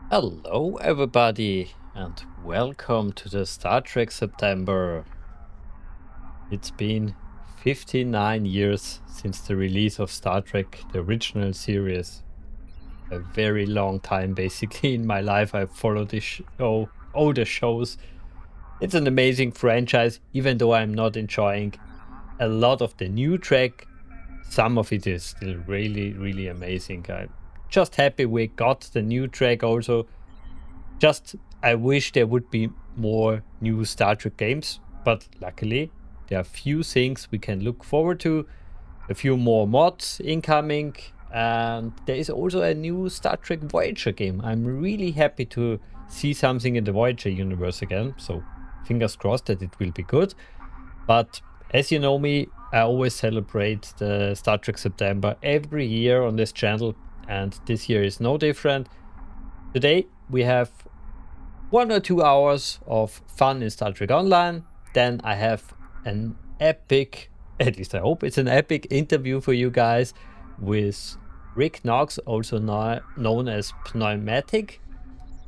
Hello, everybody, and welcome to the Star Trek September. It's been 59 years since the release of Star Trek, the original series. A very long time, basically, in my life. I've followed this show, all the shows. It's an amazing franchise, even though I'm not enjoying a lot of the new Trek. Some of it is still really, really amazing. I'm just happy we got the new Trek also. I wish there would be more new Star Trek games, but luckily there are few things we can look forward to, a few more mods incoming, and there is also a new Star Trek Voyager game. I'm really happy to see something in the Voyager universe again, so fingers crossed that it will be good. But as you know me, I always celebrate the Star Trek September every year on this channel, and this year is no different. Today we have 1 or 2 hours of fun in Star Trek Online. Then I have an epic, at least I hope it's an epic interview for you guys with Rick Knox, also known as Pneumatic.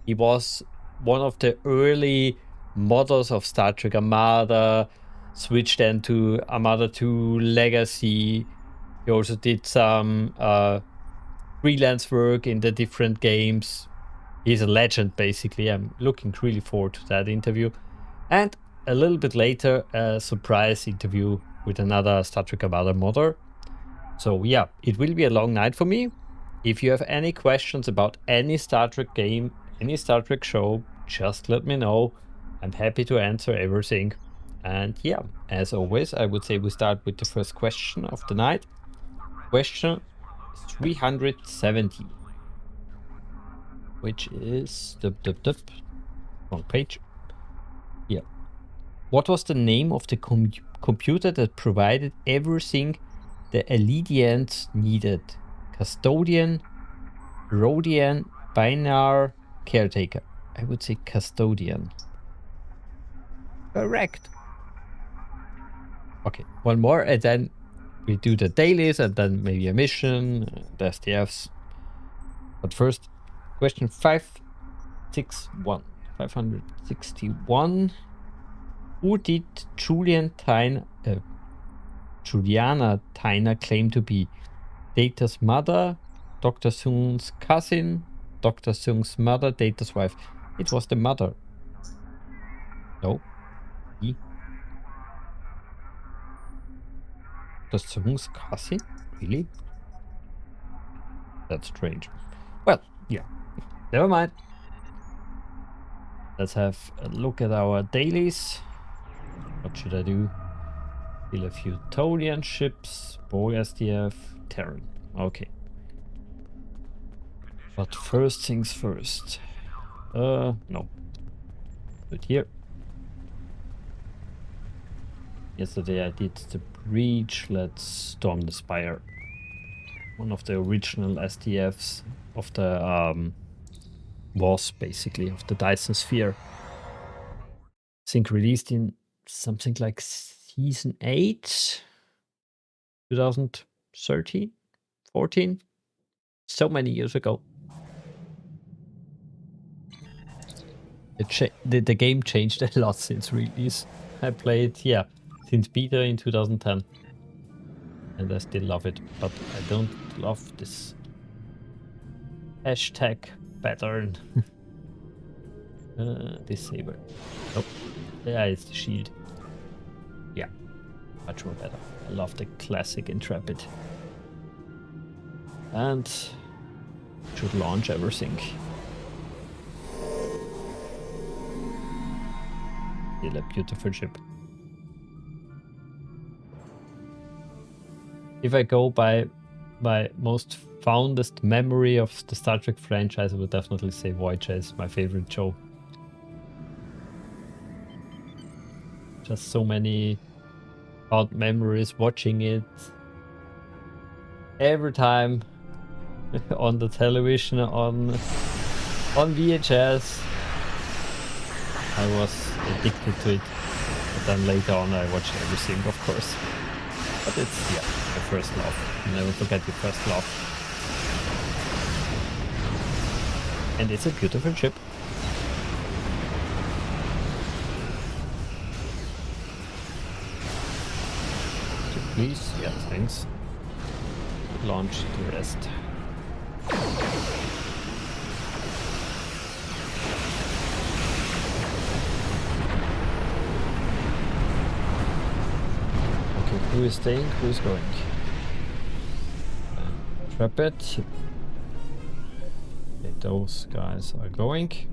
He was one of the early modders of Star Trek Armada, switched then to Armada 2 Legacy. He also did some freelance work in the different games. He's a legend, basically. I'm looking really forward to that interview. And a little bit later, a surprise interview with another Star Trek Armada modder. So yeah, it will be a long night for me. If you have any questions about any Star Trek game, any Star Trek show, just let me know. I'm happy to answer everything. And yeah, as always, I would say we start with the first question of the night. Question 370. Which is wrong page. Yeah. What was the name of the computer that provided everything the Eledians needed? Custodian, Rhodian, Binar, Caretaker. I would say Custodian. Correct. Okay, one more, and then we do the dailies, and then maybe a mission, the SDFs. But first, question 561. Who did Juliana Tyner claim to be? Data's mother, Dr. Soong's cousin, Dr. Soong's mother, Data's wife. It was the mother. No. He. Dr. Soong's cousin? Really? That's strange. Well, yeah. Never mind. Let's have a look at our dailies. What should I do? Kill a few Tolian ships, Borg SDF, Terran. Okay. But first things first. No. Put here. Yesterday I did the breach. Let's storm the spire. One of the original SDFs of the was basically of the Dyson Sphere. I think released in something like season 8, 2013, 14, so many years ago. The game changed a lot since release. I played, since beta in 2010. And I still love it, but I don't love this hashtag pattern. Disable. Nope. Yeah, it's the shield. Yeah, much more better. I love the classic Intrepid. And should launch everything. Still a beautiful ship. If I go by my most fondest memory of the Star Trek franchise, I would definitely say Voyager is my favorite show. Just so many fond memories watching it. Every time on the television, on VHS. I was addicted to it. But then later on I watched everything, of course. But it's, the first love. You never forget your first love. And it's a beautiful ship. Please, yeah, thanks. Launch the rest. Okay, who is staying? Who is going? Trap it. Okay, those guys are going. Take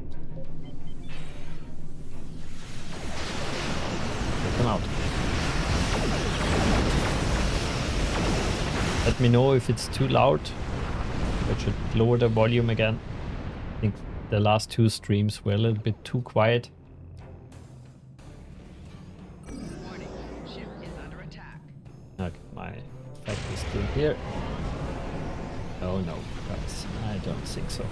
them out. Let me know if it's too loud. I should lower the volume again. I think the last two streams were a little bit too quiet. Warning, ship is under attack. Okay, my effect is still here. Oh no, guys, I don't think so.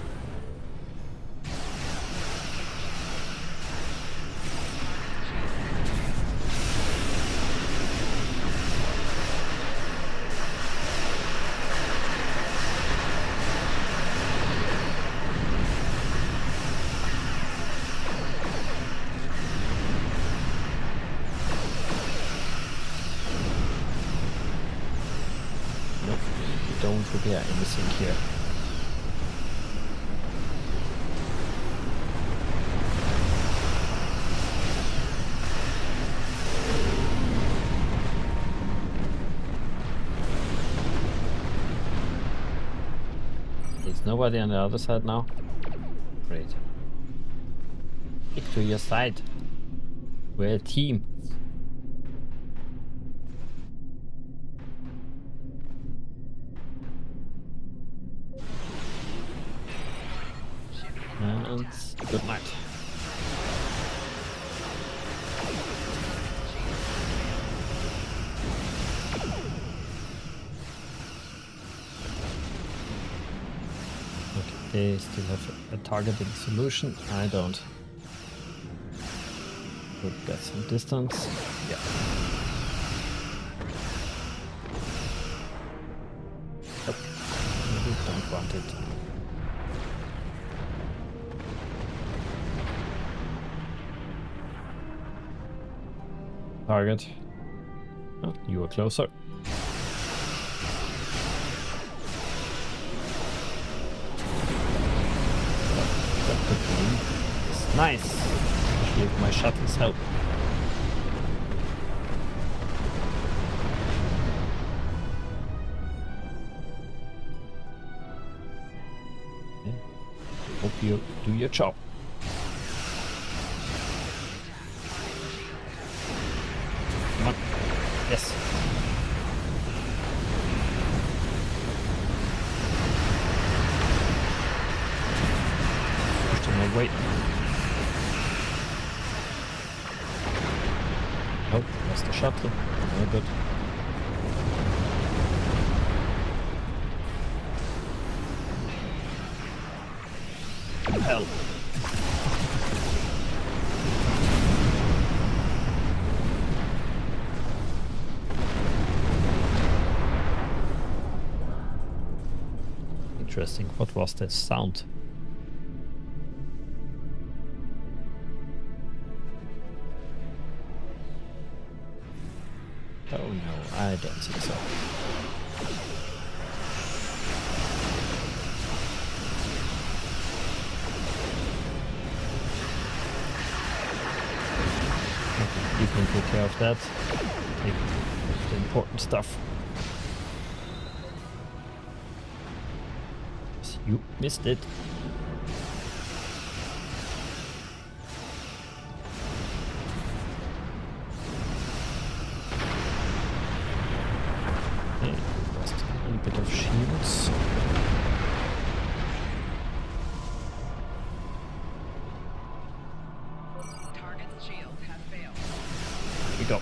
Don't repair anything here. There's nobody on the other side now. Great. Stick to your side. We're a team. And good night. Okay, they still have a targeting solution. I don't. Could get some distance. Yeah. Nope. Maybe don't want it. Target. Oh, you were closer. That could be nice. Especially if my shuttles help. Okay. Hope you do your job. Yes. Push them away. Oh, lost the shuttle. Very good. Hell. Interesting. What was that sound? Oh no, I don't think so. Okay, you can take care of that. Take the important stuff. You missed it. Okay, lost a little bit of shields. Target's shields have failed. Here we go.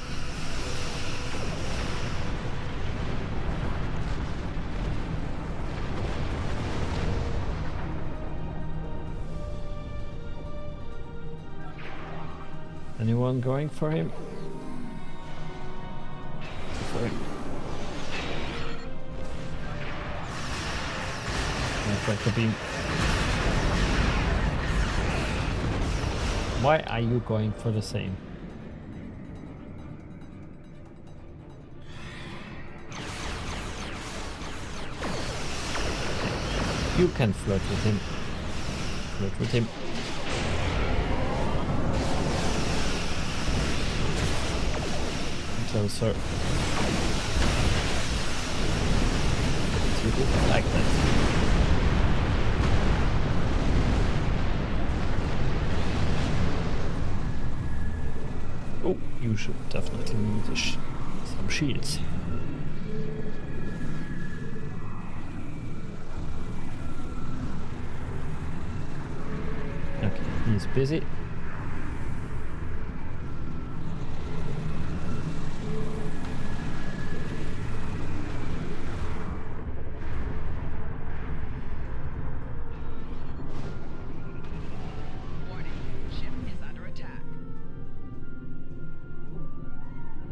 Anyone going for him? For him. Tracker beam. Why are you going for the same? You can flirt with him. Flirt with him. Closer. You didn't like that. Oh, you should definitely need some shields. Okay, he's busy.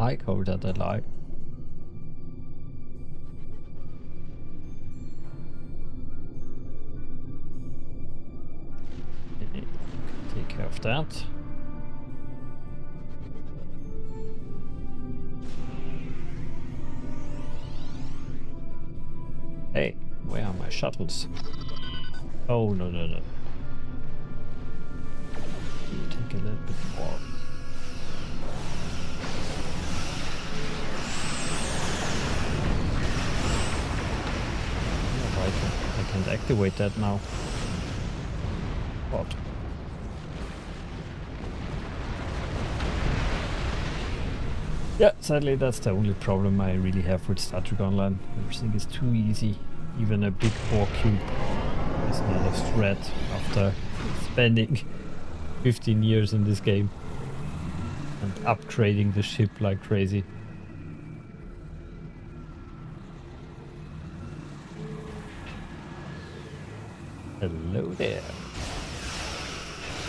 I call that a lie. Okay, take care of that. Hey, where are my shuttles? Oh, no. You take a little bit more. I can't activate that now. What? Yeah, sadly that's the only problem I really have with Star Trek Online. Everything is too easy. Even a big ore cube is not a threat after spending 15 years in this game and upgrading the ship like crazy. Hello there.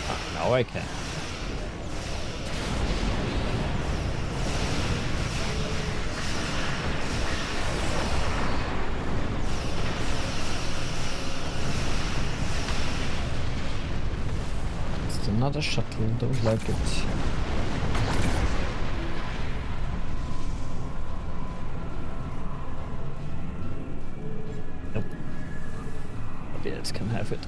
Ah, now I can. It's another shuttle, don't like it. Nope. Nobody else can have it.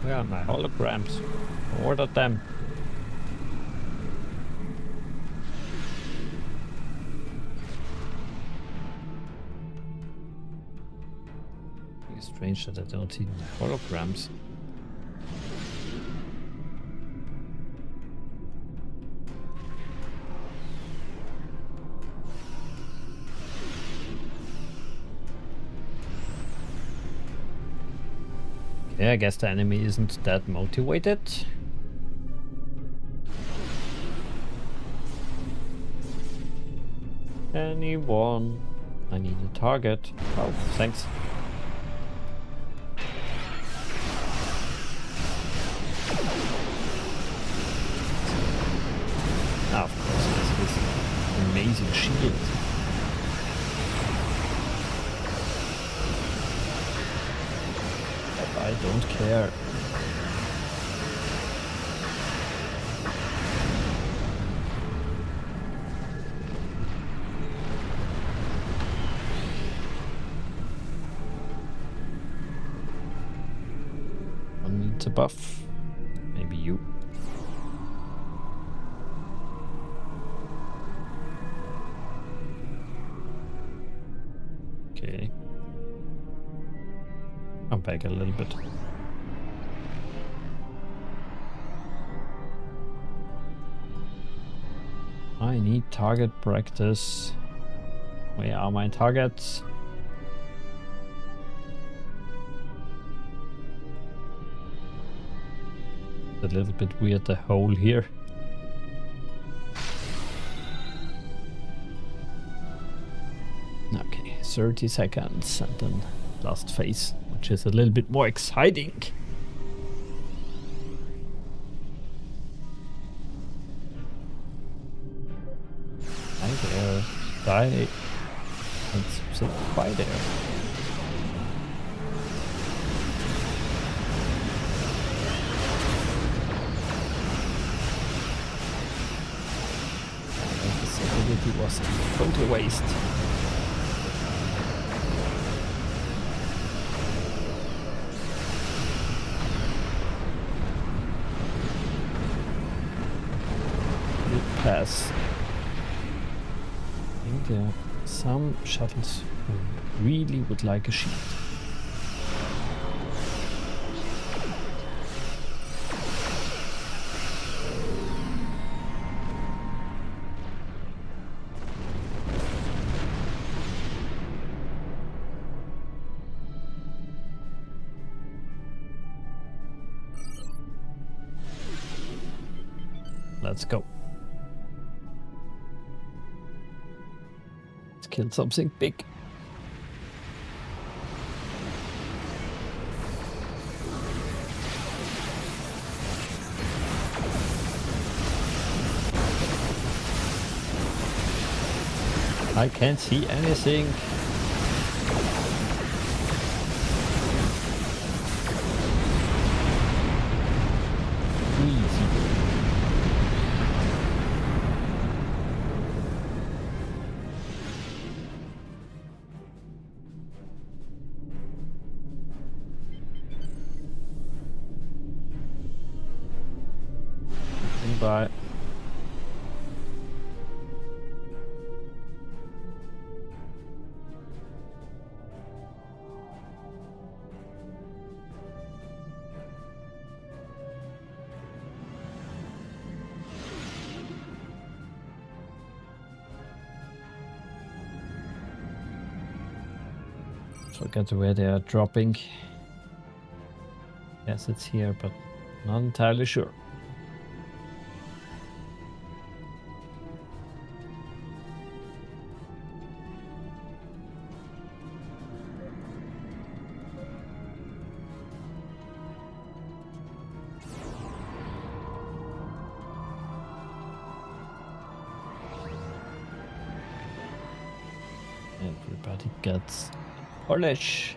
Where are my holograms? Order them. It's strange that I don't see the holograms. Yeah, I guess the enemy isn't that motivated. Anyone? I need a target. Oh, thanks. Ah, of course, there's this amazing shield. I don't care. One needs a buff. Maybe you. Okay. I'm back a little bit. I need target practice. Where are my targets? A little bit weird, the hole here. Okay, 30 seconds and then last phase, which is a little bit more exciting. Hi there. Die. Let's see. by there. This ability was a total waste. Pass. I think there are some shuttles who really would like a shield. Let's go. Let's kill something big. I can't see anything. Easy. Bye. Forget where they are dropping. Yes, it's here, but not entirely sure. Everybody gets polish.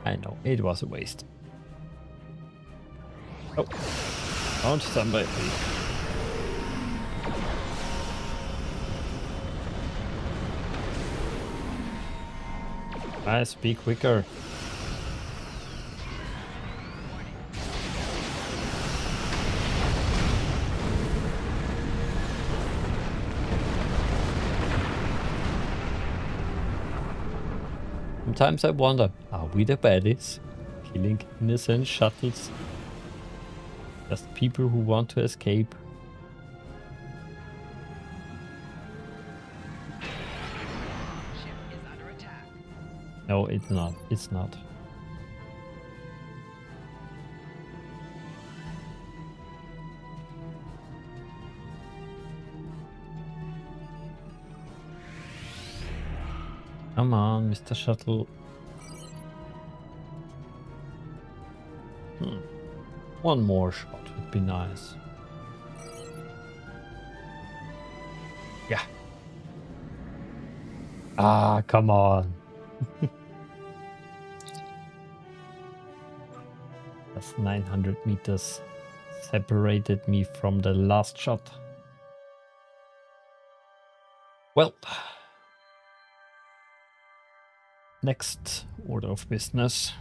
I know, it was a waste. Oh, found somebody. Nice, be quicker. Sometimes I wonder, are we the baddies? Killing innocent shuttles? Just people who want to escape? Ship is under attack. No, it's not. It's not. Come on, Mr. Shuttle. One more shot would be nice. Yeah. Ah, come on. That's 900 meters separated me from the last shot. Well, next order of business.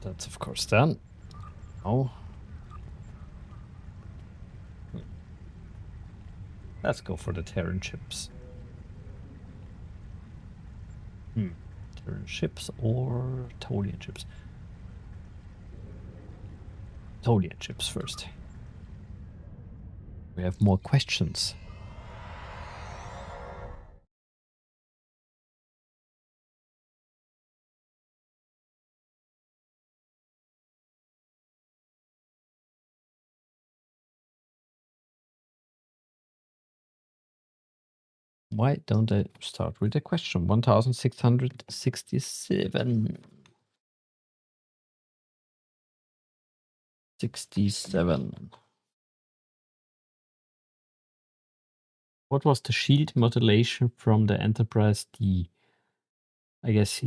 That's of course done. Oh. Let's go for the Terran ships. Terran ships or Tolian ships? Tolian ships first. We have more questions. Why don't I start with a question? 1667. 67. What was the shield modulation from the Enterprise D? I guess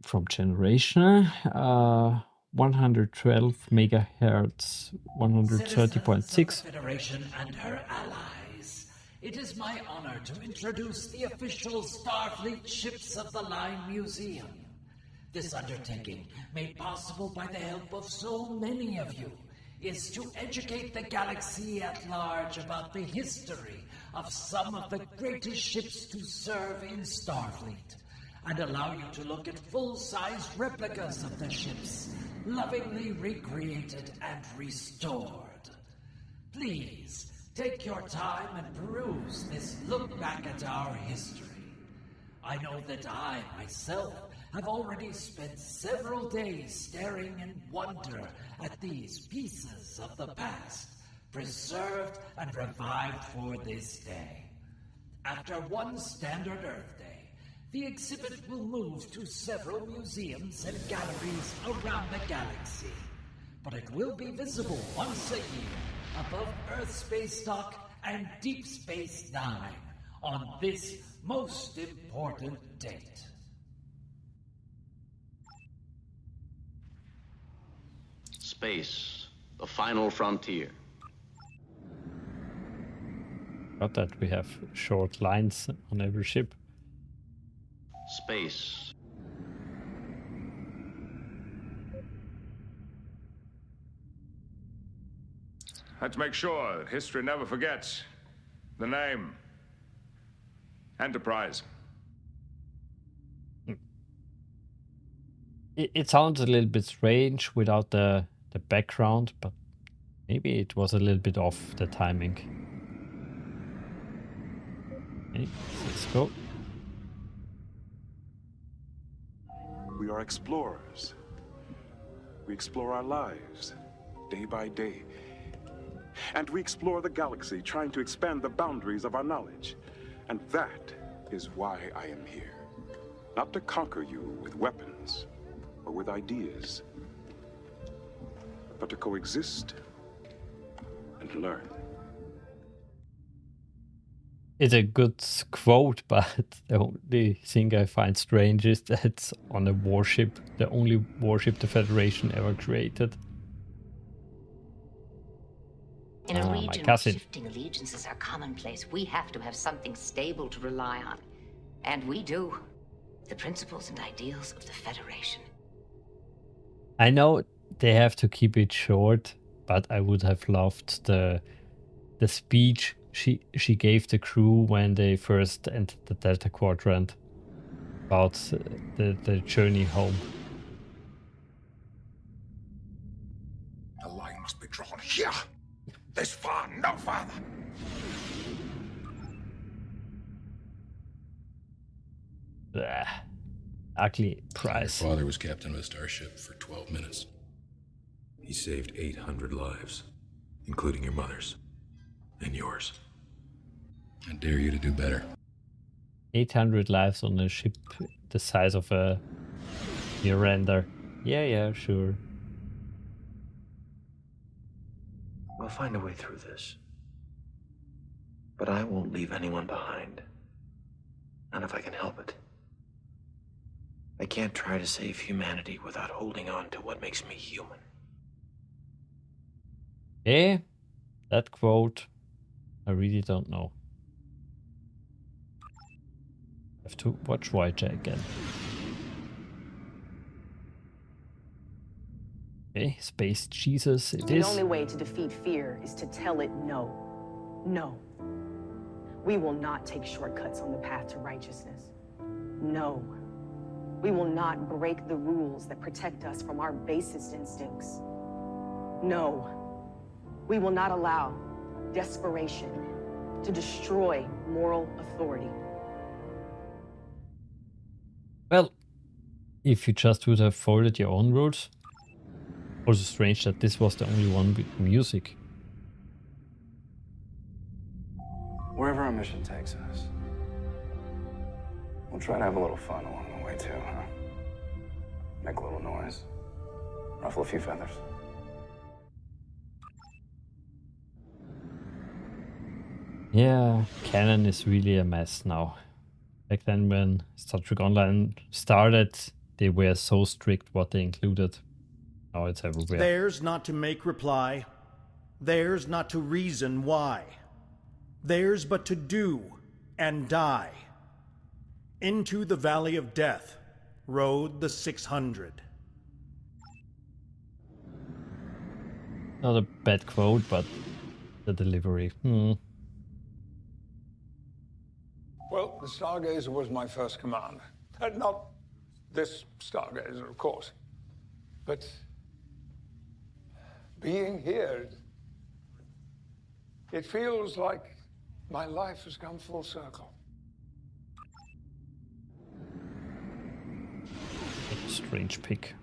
from generation 112 megahertz, 130.6. Federation and her allies. It is my honor to introduce the official Starfleet Ships of the Line Museum. This undertaking, made possible by the help of so many of you, is to educate the galaxy at large about the history of some of the greatest ships to serve in Starfleet, and allow you to look at full-sized replicas of the ships, lovingly recreated and restored. Please, take your time and peruse this look back at our history. I know that I, myself, have already spent several days staring in wonder at these pieces of the past, preserved and revived for this day. After one standard Earth Day, the exhibit will move to several museums and galleries around the galaxy. But it will be visible once a year above Earth Space Dock and Deep Space Nine on this most important date. Space, the final frontier. Not that we have short lines on every ship. Space. Let's make sure that history never forgets the name. Enterprise. It sounds a little bit strange without the background, but maybe it was a little bit off the timing. Okay, let's go. We are explorers. We explore our lives, day by day. And we explore the galaxy, trying to expand the boundaries of our knowledge. And that is why I am here. Not to conquer you with weapons or with ideas, but to coexist and learn. It's a good quote, but the only thing I find strange is that it's on a warship, the only warship the Federation ever created. In a my region where cousin. shifting allegiances are commonplace, we have to have something stable to rely on. And we do. The principles and ideals of the Federation. I know they have to keep it short, but I would have loved the speech she gave the crew when they first entered the Delta Quadrant about the journey home. The line must be drawn here. This far, no farther. Blah. Ugly price. Your father was captain of a starship for 12 minutes. He saved 800 lives, including your mother's and yours. I dare you to do better. 800 lives on a ship the size of a Miranda. Yeah, sure. We'll find a way through this. But I won't leave anyone behind. Not if I can help it. I can't try to save humanity without holding on to what makes me human. Eh? That quote, I really don't know. Have to watch Voyager again. Okay, Space Jesus it is. The only way to defeat fear is to tell it no. No. We will not take shortcuts on the path to righteousness. No. We will not break the rules that protect us from our basest instincts. No. We will not allow desperation to destroy moral authority. Well, if you just would have followed your own rules. Also strange that this was the only one with music. Wherever our mission takes us, we'll try to have a little fun along the way too, huh? Make a little noise, ruffle a few feathers. Yeah, canon is really a mess now. Back then when Star Trek Online started, they were so strict what they included. Now it's everywhere. Theirs not to make reply, theirs not to reason why, theirs but to do and die. Into the valley of death rode the 600. Not a bad quote, but the delivery. Well, the Stargazer was my first command. Not this Stargazer, of course. But being here, it feels like my life has come full circle. Strange pick.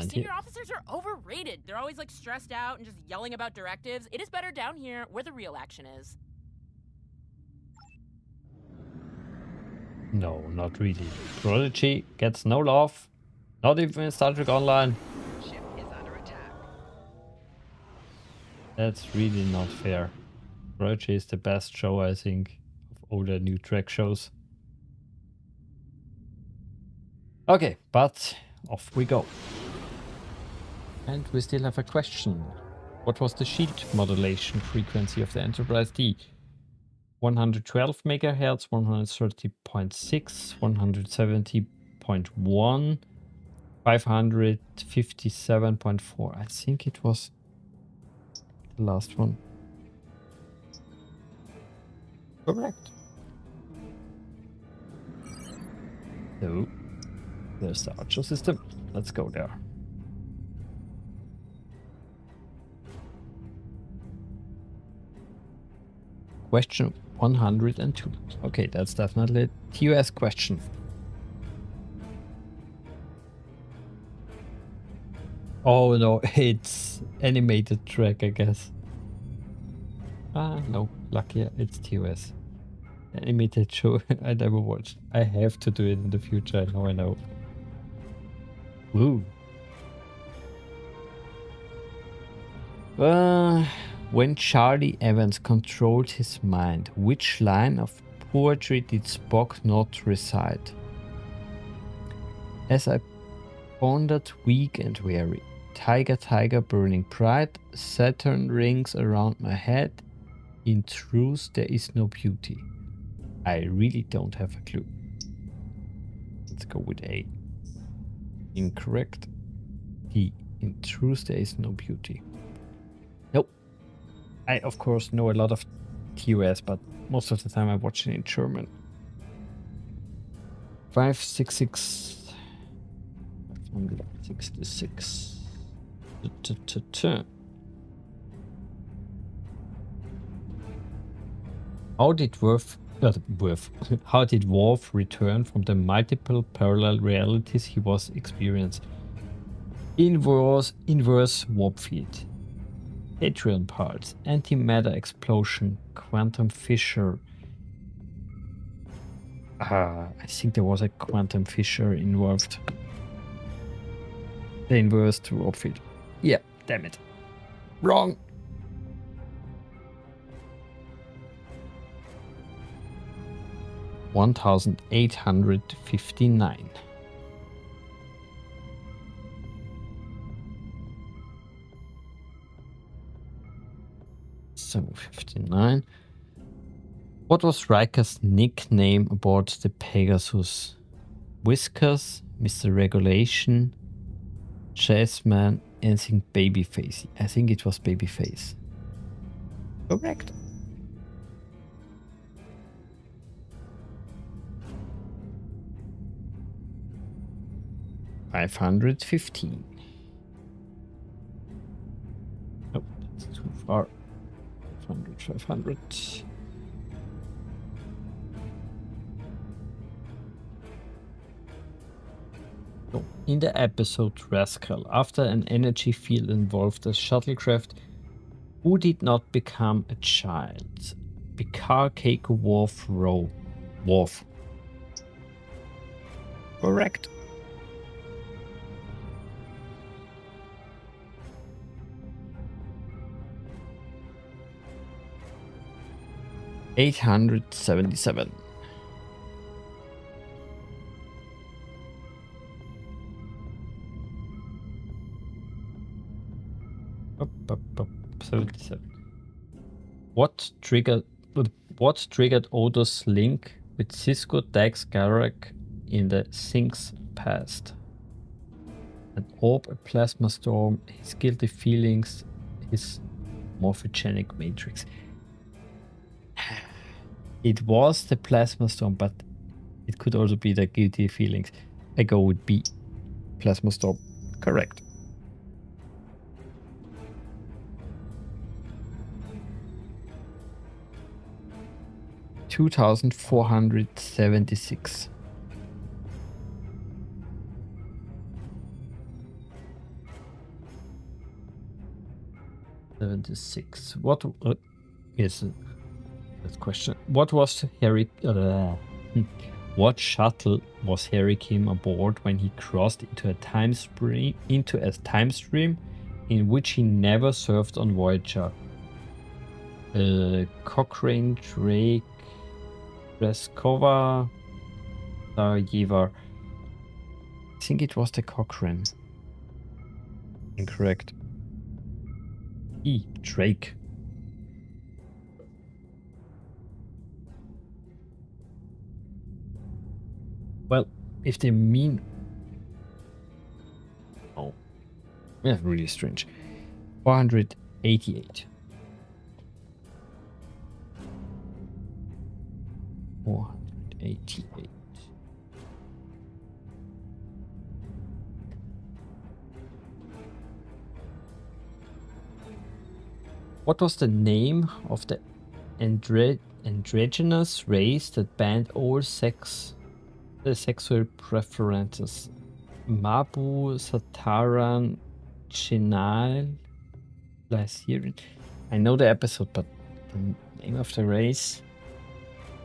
Senior officers are overrated. They're always like stressed out and just yelling about directives. It is better down here where the real action is. No, not really. Prodigy gets no love. Not even in Star Trek Online. Ship is under attack. That's really not fair. Prodigy is the best show, I think, of all the new Trek shows. Okay, but off we go. And we still have a question. What was the shield modulation frequency of the Enterprise D? 112 megahertz, 130.6, 170.1, 557.4. I think it was the last one. Correct. So, there's the Archer system. Let's go there. Question 102. Okay, that's definitely a TOS question. Oh no, it's animated track, I guess. No, lucky it's TOS. Animated show I never watched. I have to do it in the future, I know. Woo. When Charlie Evans controlled his mind, which line of poetry did Spock not recite? As I pondered, weak and weary, tiger, tiger, burning bright, Saturn rings around my head. In truth, there is no beauty. I really don't have a clue. Let's go with A. Incorrect. D. In truth, there is no beauty. Nope. I, of course, know a lot of TOS, but most of the time I watch it in German. 566. 566. How did how did Worf return from the multiple parallel realities he was experiencing? Inverse warp field. Hadron pulse, antimatter explosion, quantum fissure. I think there was a quantum fissure involved. The inverse to warp field. Yeah, damn it. Wrong. $1,859. So 59. What was Riker's nickname aboard the Pegasus? Whiskers, Mr. Regulation, Jazzman, anything Babyface. I think it was Babyface. Correct. $515. Oh, that's too far. 500. So, in the episode Rascal, after an energy field involved a shuttlecraft, who did not become a child? Picard, Keiko, Worf, Rowe. Worf. Correct. 877. Up, 77. What triggered Odo's link with Cisco Dax Garak in the Sinks past? An orb, a plasma storm, his guilty feelings, his morphogenic matrix. It was the plasma storm, but it could also be the guilty feelings. I go with B. Plasma storm. Correct. $2,476. What is that question? What was Harry? What shuttle was Harry Kim aboard when he crossed into a time stream in which he never served on Voyager? Cochrane, Drake, Reskova, Sarajevo. I think it was the Cochrane. Incorrect. E. Drake. Well, if they mean... Oh. Yeah, really strange. 488. 488. What was the name of the androgynous race that banned all sexual preferences? Mabu, Sataran, Chinal, Lycerian. I know the episode, but the name of the race?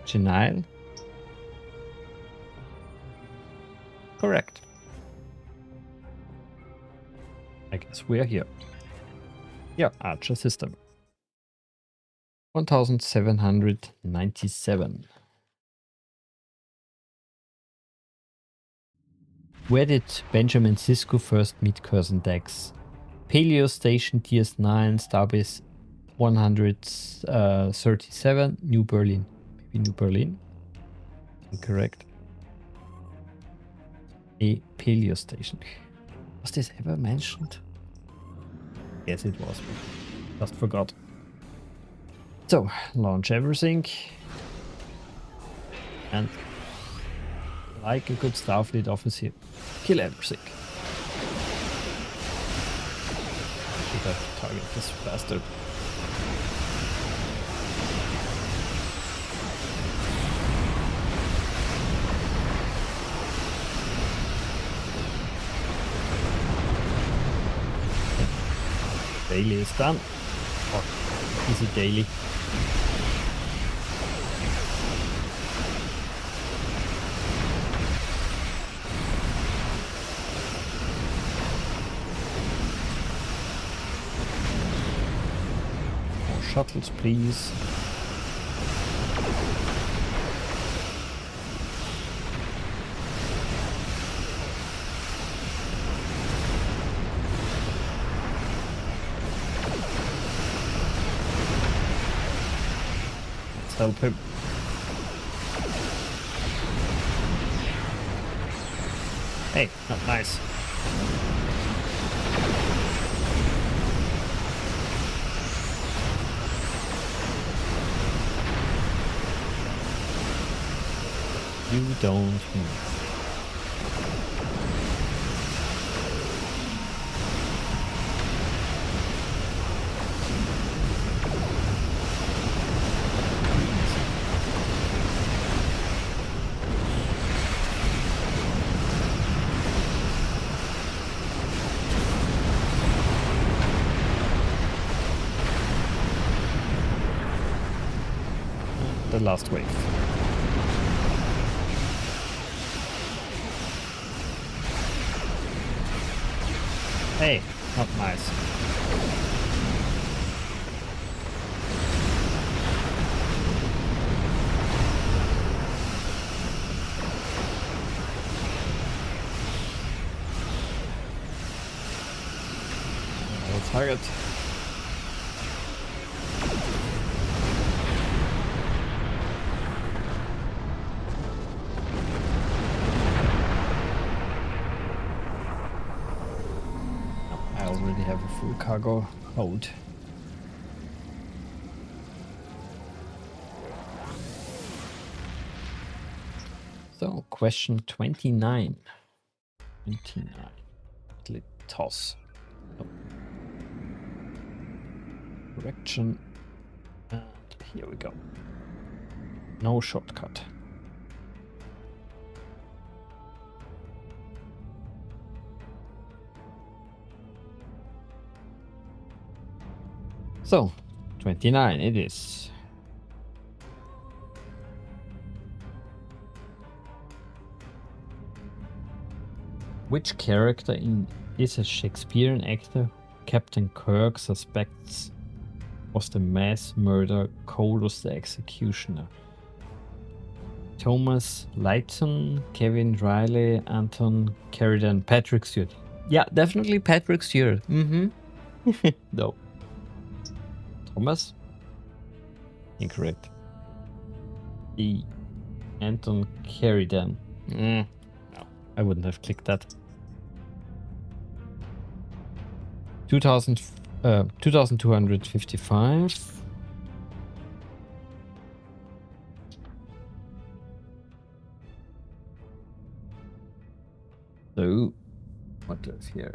Chinal? Correct. I guess we're here. Yeah, Archer system. 1797. Where did Benjamin Sisko first meet Curzon Dax? Paleo Station DS9, Starbase 137, New Berlin. Maybe New Berlin? Incorrect. A Paleo Station. Was this ever mentioned? Yes, it was. Just forgot. So, launch everything. And like a good Starfleet officer, kill everything. Should have targeted this bastard. Daily is done. Or is it daily? More shuttles, please. Help him. Hey, not nice. You don't move. The last wave. Hey, not nice. target. I already have a full cargo hold. So, question 29. 29. Let's toss. Oh. Correction. And here we go. No shortcut. So, 29 it is. Which character is a Shakespearean actor Captain Kirk suspects was the mass murderer Coldus the Executioner? Thomas Lighton, Kevin Riley, Anton Sheridan, Patrick Stewart. Yeah, definitely Patrick Stewart. No. Thomas? Incorrect. E. Anton Sheridan. No, I wouldn't have clicked that. 2255. So, what is here?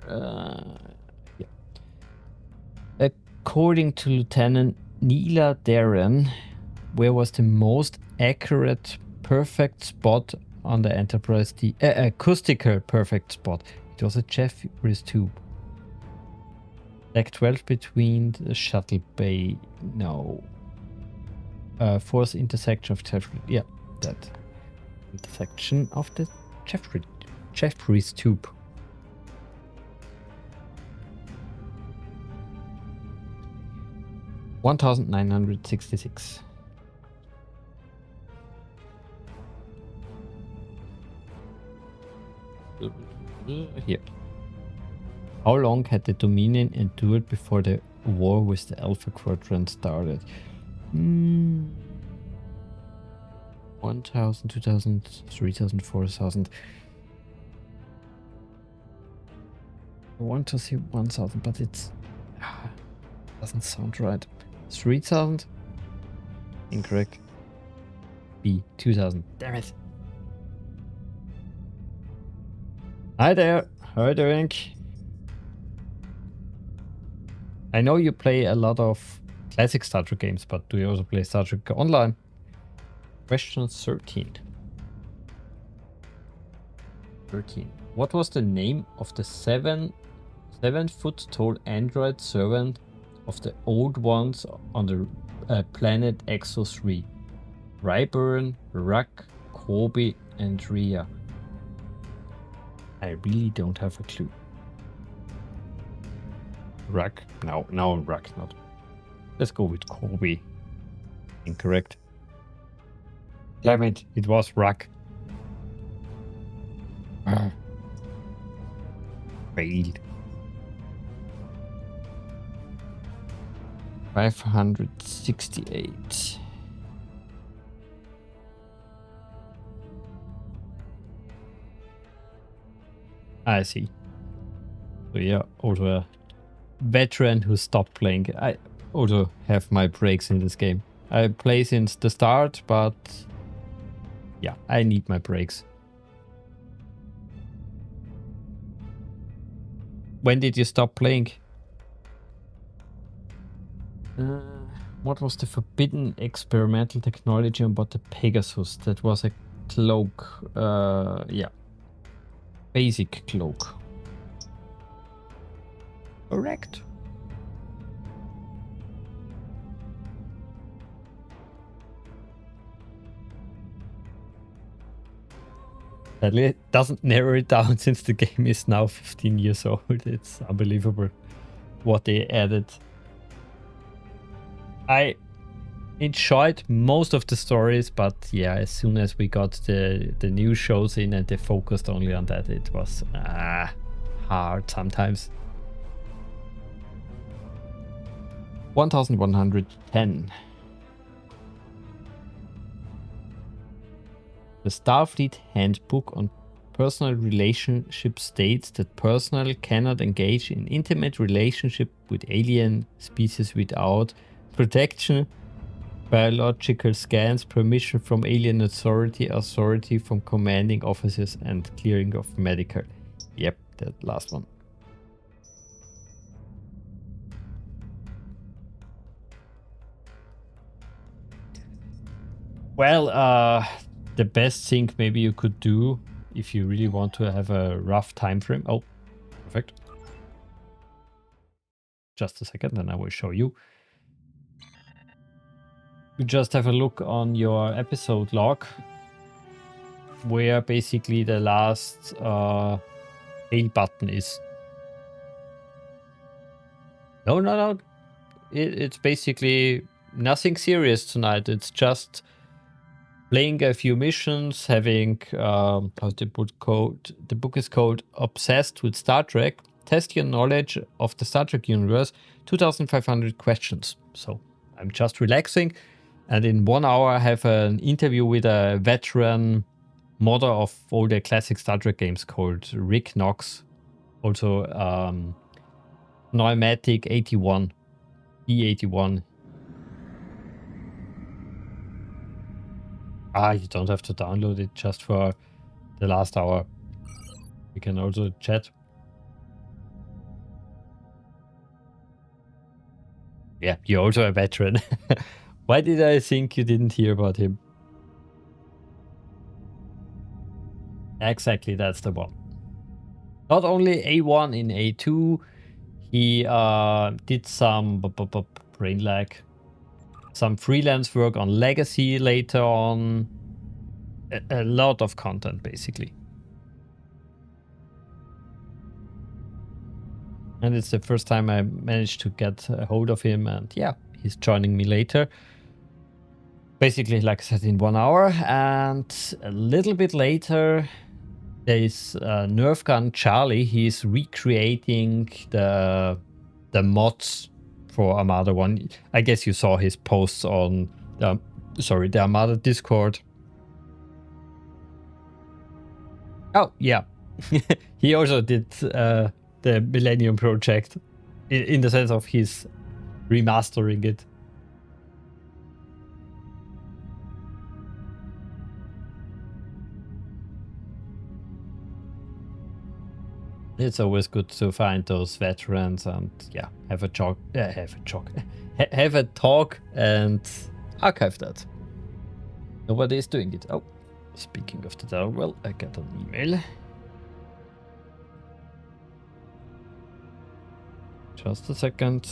Yeah. According to Lieutenant Neela Darren, where was the most accurate perfect spot on the Enterprise D? Acoustical perfect spot. It was a Jeffries tube. Deck 12 between the shuttle bay. No. Fourth intersection of Jeffries. Yeah, that intersection of the Jeffries tube. $1,966. Here. How long had the Dominion endured before the war with the Alpha Quadrant started? 1,000, 2,000, 3,000, 4,000. I want to see 1,000, but it's doesn't sound right. 3,000? Incorrect. B, 2,000. Damn it. Hi there. How are you doing? I know you play a lot of classic Star Trek games, but do you also play Star Trek Online? Question 13. 13. What was the name of the 7-foot tall android servant of the old ones on the planet Exo 3? Ryburn, Ruck, Corby, and Rhea. I really don't have a clue. Ruck? No, Ruck, not. Let's go with Corby. Incorrect. Damn it, it was Ruck. Failed. 568. I see. So yeah, also a veteran who stopped playing. I also have my breaks in this game. I play since the start, but yeah, I need my breaks. When did you stop playing? What was the forbidden experimental technology on board the Pegasus? That was a cloak. Yeah. Basic cloak. Correct. Sadly, it doesn't narrow it down since the game is now 15 years old. It's unbelievable what they added. I enjoyed most of the stories, but yeah, as soon as we got the new shows in and they focused only on that, it was hard sometimes. 1110. The Starfleet Handbook on Personal Relationships states that personnel cannot engage in intimate relationship with alien species without protection, biological scans, permission from alien authority from commanding officers, and clearing of medical. Yep, that last one. Well, the best thing maybe you could do if you really want to have a rough time frame. Oh, perfect. Just a second, and I will show you. You just have a look on your episode log, where basically the last fail button is. No. It's basically nothing serious tonight. It's just playing a few missions, having how's the book called? The book is called Obsessed with Star Trek. Test your knowledge of the Star Trek universe. 2,500 questions. So I'm just relaxing, and in 1 hour I have an interview with a veteran modder of all the classic Star Trek games called Rick Knox. Also Pneumatic 81. E81. You don't have to download it just for the last hour. You can also chat. Yeah, you're also a veteran. Why did I think you didn't hear about him? Exactly, that's the one. Not only A1 in A2, he did some brain lag. Some freelance work on Legacy later on. A lot of content, basically. And it's the first time I managed to get a hold of him, and yeah, he's joining me later. Basically, like I said, in 1 hour, and a little bit later, there is Nerf Gun Charlie. He's recreating the mods for Armada 1. I guess you saw his posts on the Armada Discord. Oh, yeah. He also did the Millennium Project in the sense of he's remastering it. It's always good to find those veterans and yeah, have a talk and archive that. Nobody is doing it. Oh, speaking of the devil, well, I got an email. Just a second.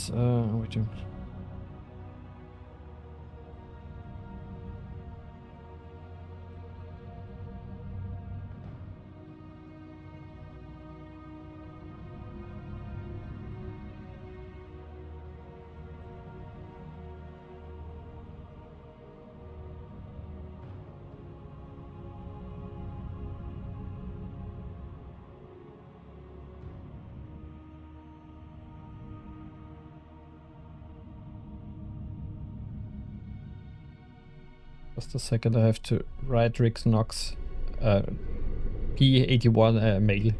Just a second, I have to write Rick Knox P81 mail.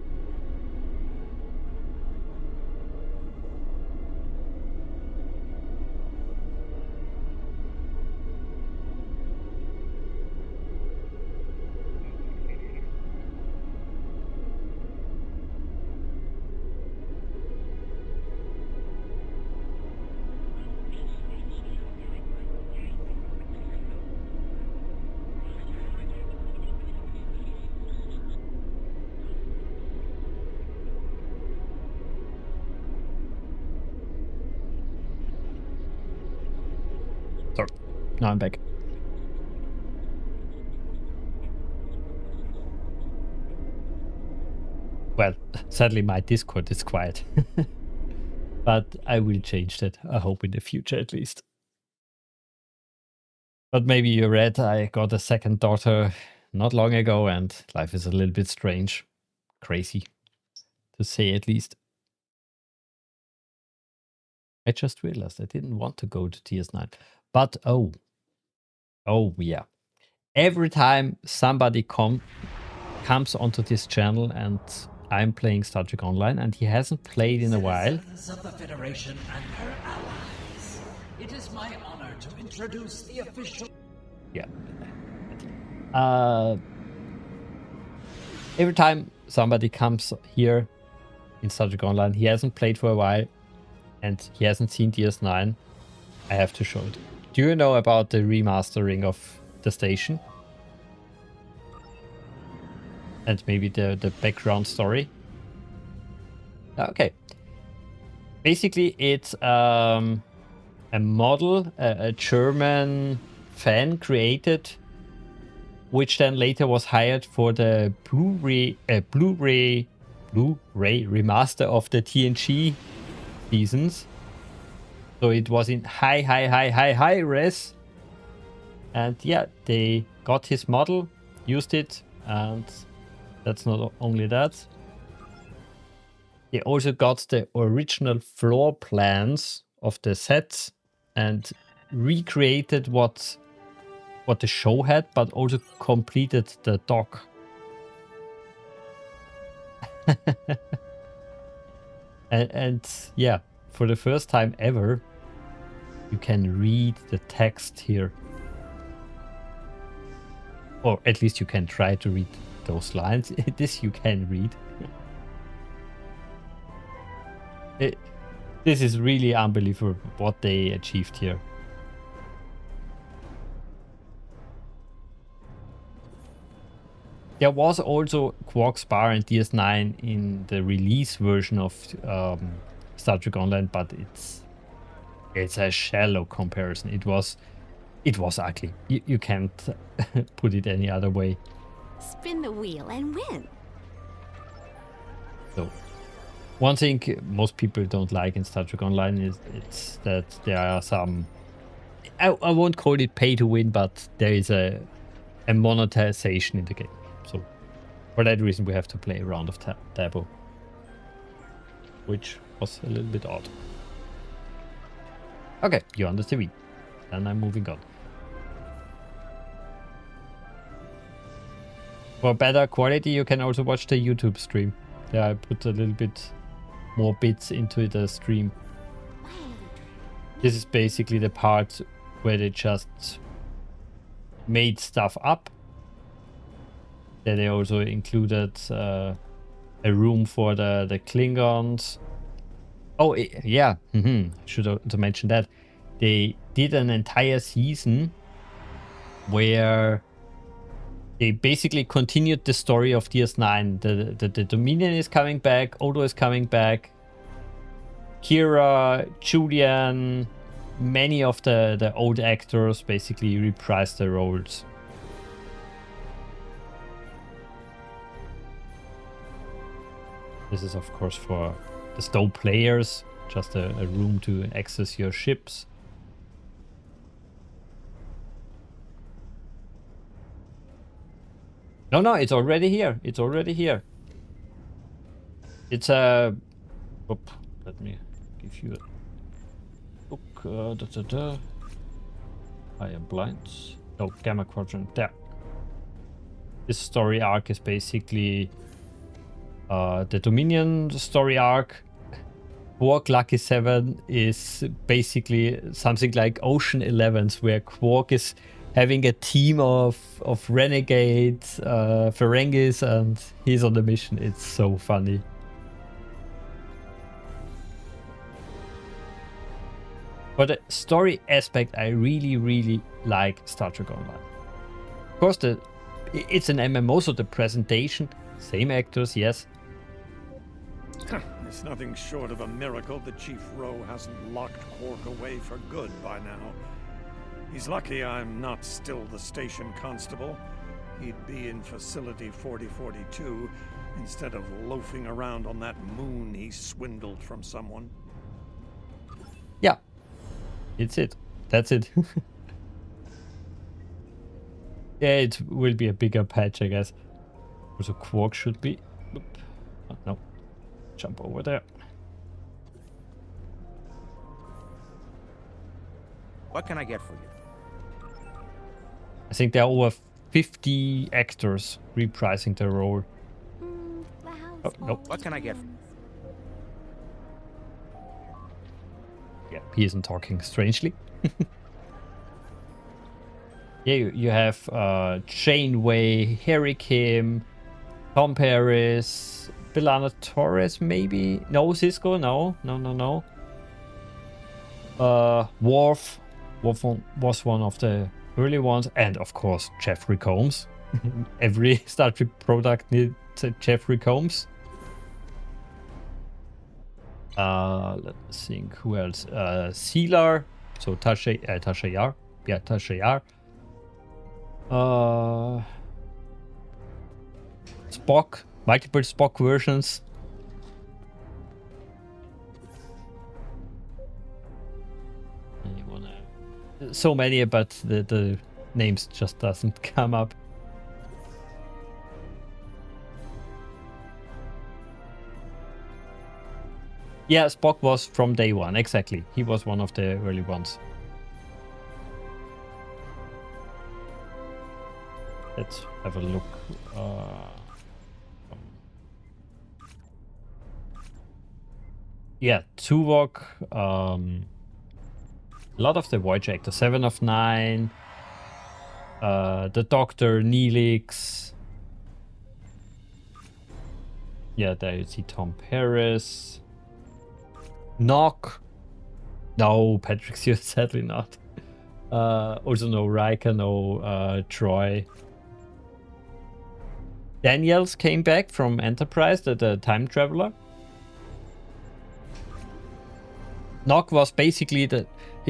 Now I'm back. Well, sadly my Discord is quiet. But I will change that, I hope in the future at least. But maybe you read I got a second daughter not long ago and life is a little bit strange. Crazy, to say at least. I just realized I didn't want to go to TS9. But oh yeah. Every time somebody comes onto this channel and I'm playing Star Trek Online and he hasn't played in a while. Citizens of the Federation and their allies, it is my honor to introduce the official... Yeah. Every time somebody comes here in Star Trek Online, he hasn't played for a while and he hasn't seen DS9, I have to show it. Do you know about the remastering of the station? And maybe the background story? Okay. Basically, it's a model a German fan created, which then later was hired for the Blu-ray remaster of the TNG seasons. So it was in high res. And yeah, they got his model, used it, and that's not only that. They also got the original floor plans of the sets and recreated what the show had, but also completed the dock. and yeah, for the first time ever, you can read the text here. Or at least you can try to read those lines. This you can read. This is really unbelievable what they achieved here. There was also Quark's Bar and DS9 in the release version of Star Trek Online, but it's a shallow comparison. It was ugly. You can't put it any other way. Spin the wheel and win. So, one thing most people don't like in Star Trek Online is that there are some... I won't call it pay to win, but there is a monetization in the game. So, for that reason, we have to play a round of Taboo, which was a little bit odd. Okay, you're on the TV. And I'm moving on. For better quality, you can also watch the YouTube stream. There I put a little bit more bits into the stream. This is basically the part where they just made stuff up. Then they also included a room for the Klingons. Oh, yeah. Should have mention that. They did an entire season where they basically continued the story of DS9. The Dominion is coming back, Odo is coming back, Kira, Julian, many of the old actors basically reprised their roles. This is of course for the Stowe players, just a room to access your ships. No, it's already here. It's already here. It's a... let me give you a look. I am blind. No, Gamma Quadrant. There. This story arc is basically the Dominion story arc. Quark Lucky 7 is basically something like Ocean 11s, where Quark is having a team of renegades, Ferengis, and he's on the mission. It's so funny. For the story aspect, I really like Star Trek Online. Of course, it's an MMO, so the presentation, same actors, yes. It's nothing short of a miracle that Chief Rowe hasn't locked Quark away for good by now. He's lucky I'm not still the station constable. He'd be in Facility 4042 instead of loafing around on that moon he swindled from someone. Yeah, it's it. That's it. Yeah, it will be a bigger patch, I guess. Also, Quark should be... Oh, no. Jump over there. What can I get for you? I think there are over 50 actors reprising their role. Oh, nope. What can I get? Yeah, he isn't talking strangely. Yeah, you have Janeway, Harry Kim, Tom Paris, Belana Torres, maybe? No, Cisco? No. Worf. Worf was one of the early ones. And, of course, Jeffrey Combs. Every Star Trek product needs a Jeffrey Combs. Let's think. Who else? Sealer. So Tasha Yar. Yeah, Tasha Yar. Spock. Multiple Spock versions. So many, but the names just doesn't come up. Yeah, Spock was from day one, exactly. He was one of the early ones. Let's have a look. Yeah, Tuvok. A lot of the Voyager actors. 7 of 9. The Doctor, Neelix. Yeah, there you see Tom Paris. Knock. No, Patrick Stewart, sadly not. Also no Riker, no Troy. Daniels came back from Enterprise, the time traveler. Knock was basically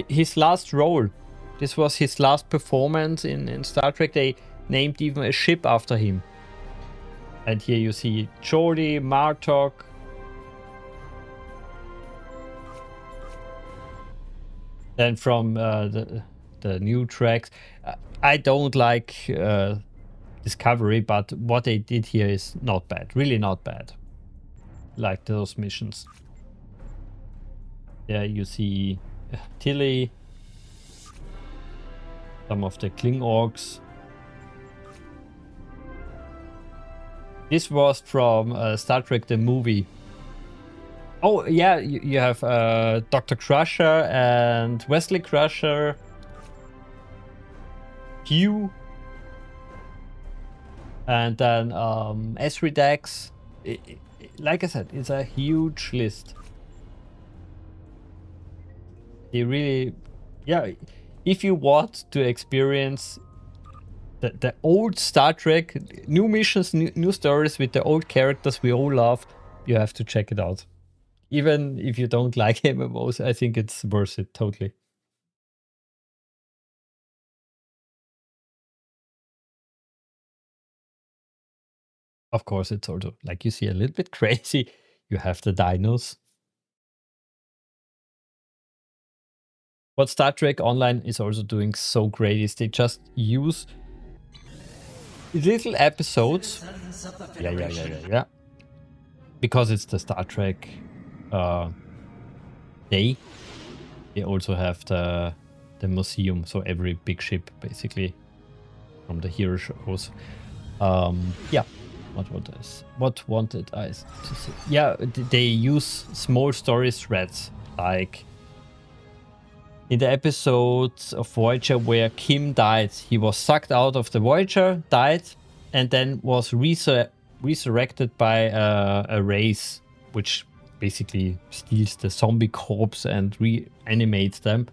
his last role. This was his last performance in Star Trek. They named even a ship after him. And here you see Geordi, Martok. Then from the new tracks, I don't like Discovery, but what they did here is not bad. Really not bad. Like those missions. There you see Tilly. Some of the Klingorgs. This was from Star Trek the movie. Oh yeah, you have Dr. Crusher and Wesley Crusher. Q. And then Esri Dax. Like I said, it's a huge list. They really, yeah, if you want to experience the old Star Trek, new missions, new stories with the old characters we all love, you have to check it out. Even if you don't like MMOs, I think it's worth it, totally. Of course, it's also, like you see, a little bit crazy. You have the dinos. What Star Trek Online is also doing so great is they just use little episodes. Yeah. Because it's the Star Trek day. They also have the museum, so every big ship basically from the hero shows. Yeah. What wanted I to say? Yeah, they use small story threads, like in the episode of Voyager where Kim died. He was sucked out of the Voyager, died, and then was resurrected by a race which basically steals the zombie corpse and reanimates them,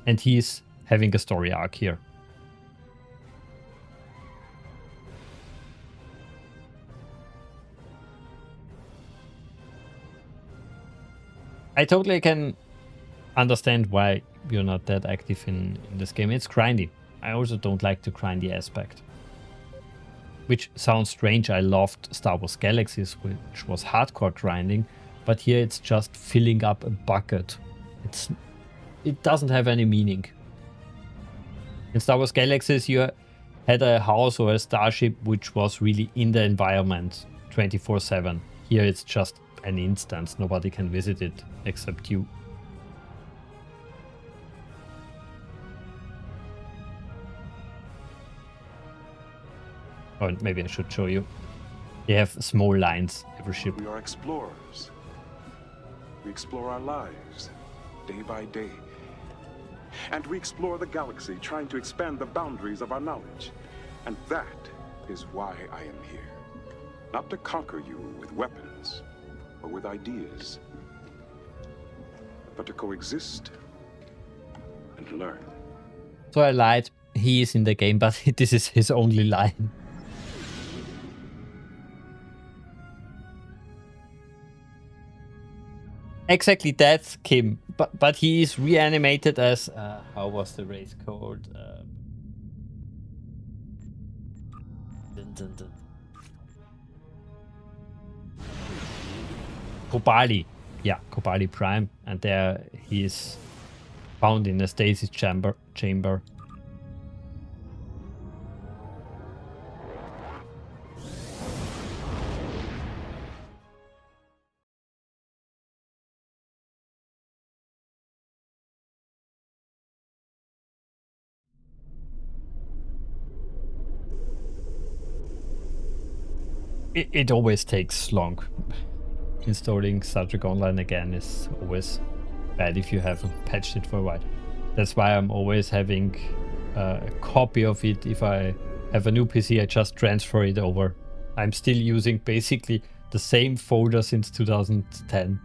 and he's having a story arc here. I totally can understand why you're not that active in this game. It's grindy. I also don't like the grindy aspect. Which sounds strange. I loved Star Wars Galaxies, which was hardcore grinding, but here it's just filling up a bucket. It doesn't have any meaning. In Star Wars Galaxies, you had a house or a starship which was really in the environment 24/7. Here it's just an instance. Nobody can visit it except you. Or maybe I should show you. They have small lines, every ship. We are explorers. We explore our lives, day by day. And we explore the galaxy, trying to expand the boundaries of our knowledge. And that is why I am here. Not to conquer you with weapons or with ideas, but to coexist and learn. So I lied. He is in the game, but this is his only line. Exactly, that's Kim. But he is reanimated as how was the race called? Kobali. Yeah, Kobali Prime, and there he is found in a stasis chamber. It always takes long. Installing Star Trek Online again is always bad if you haven't patched it for a while. That's why I'm always having a copy of it. If I have a new PC, I just transfer it over. I'm still using basically the same folder since 2010.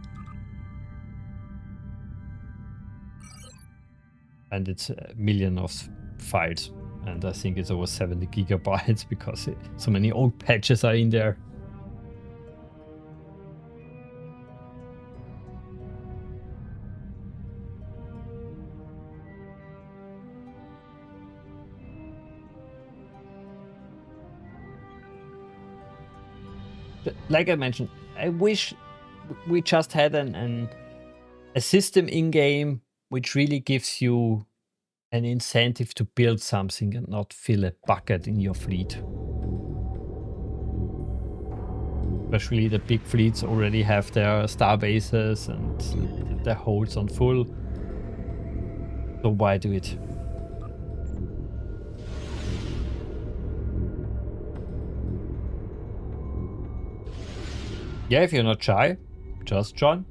And it's a million of files. And I think it's over 70 gigabytes because so many old patches are in there. Like I mentioned, I wish we just had a system in-game which really gives you an incentive to build something and not fill a bucket in your fleet. Especially the big fleets already have their star bases and their holds on full. So why do it? Yeah, if you're not shy, just join.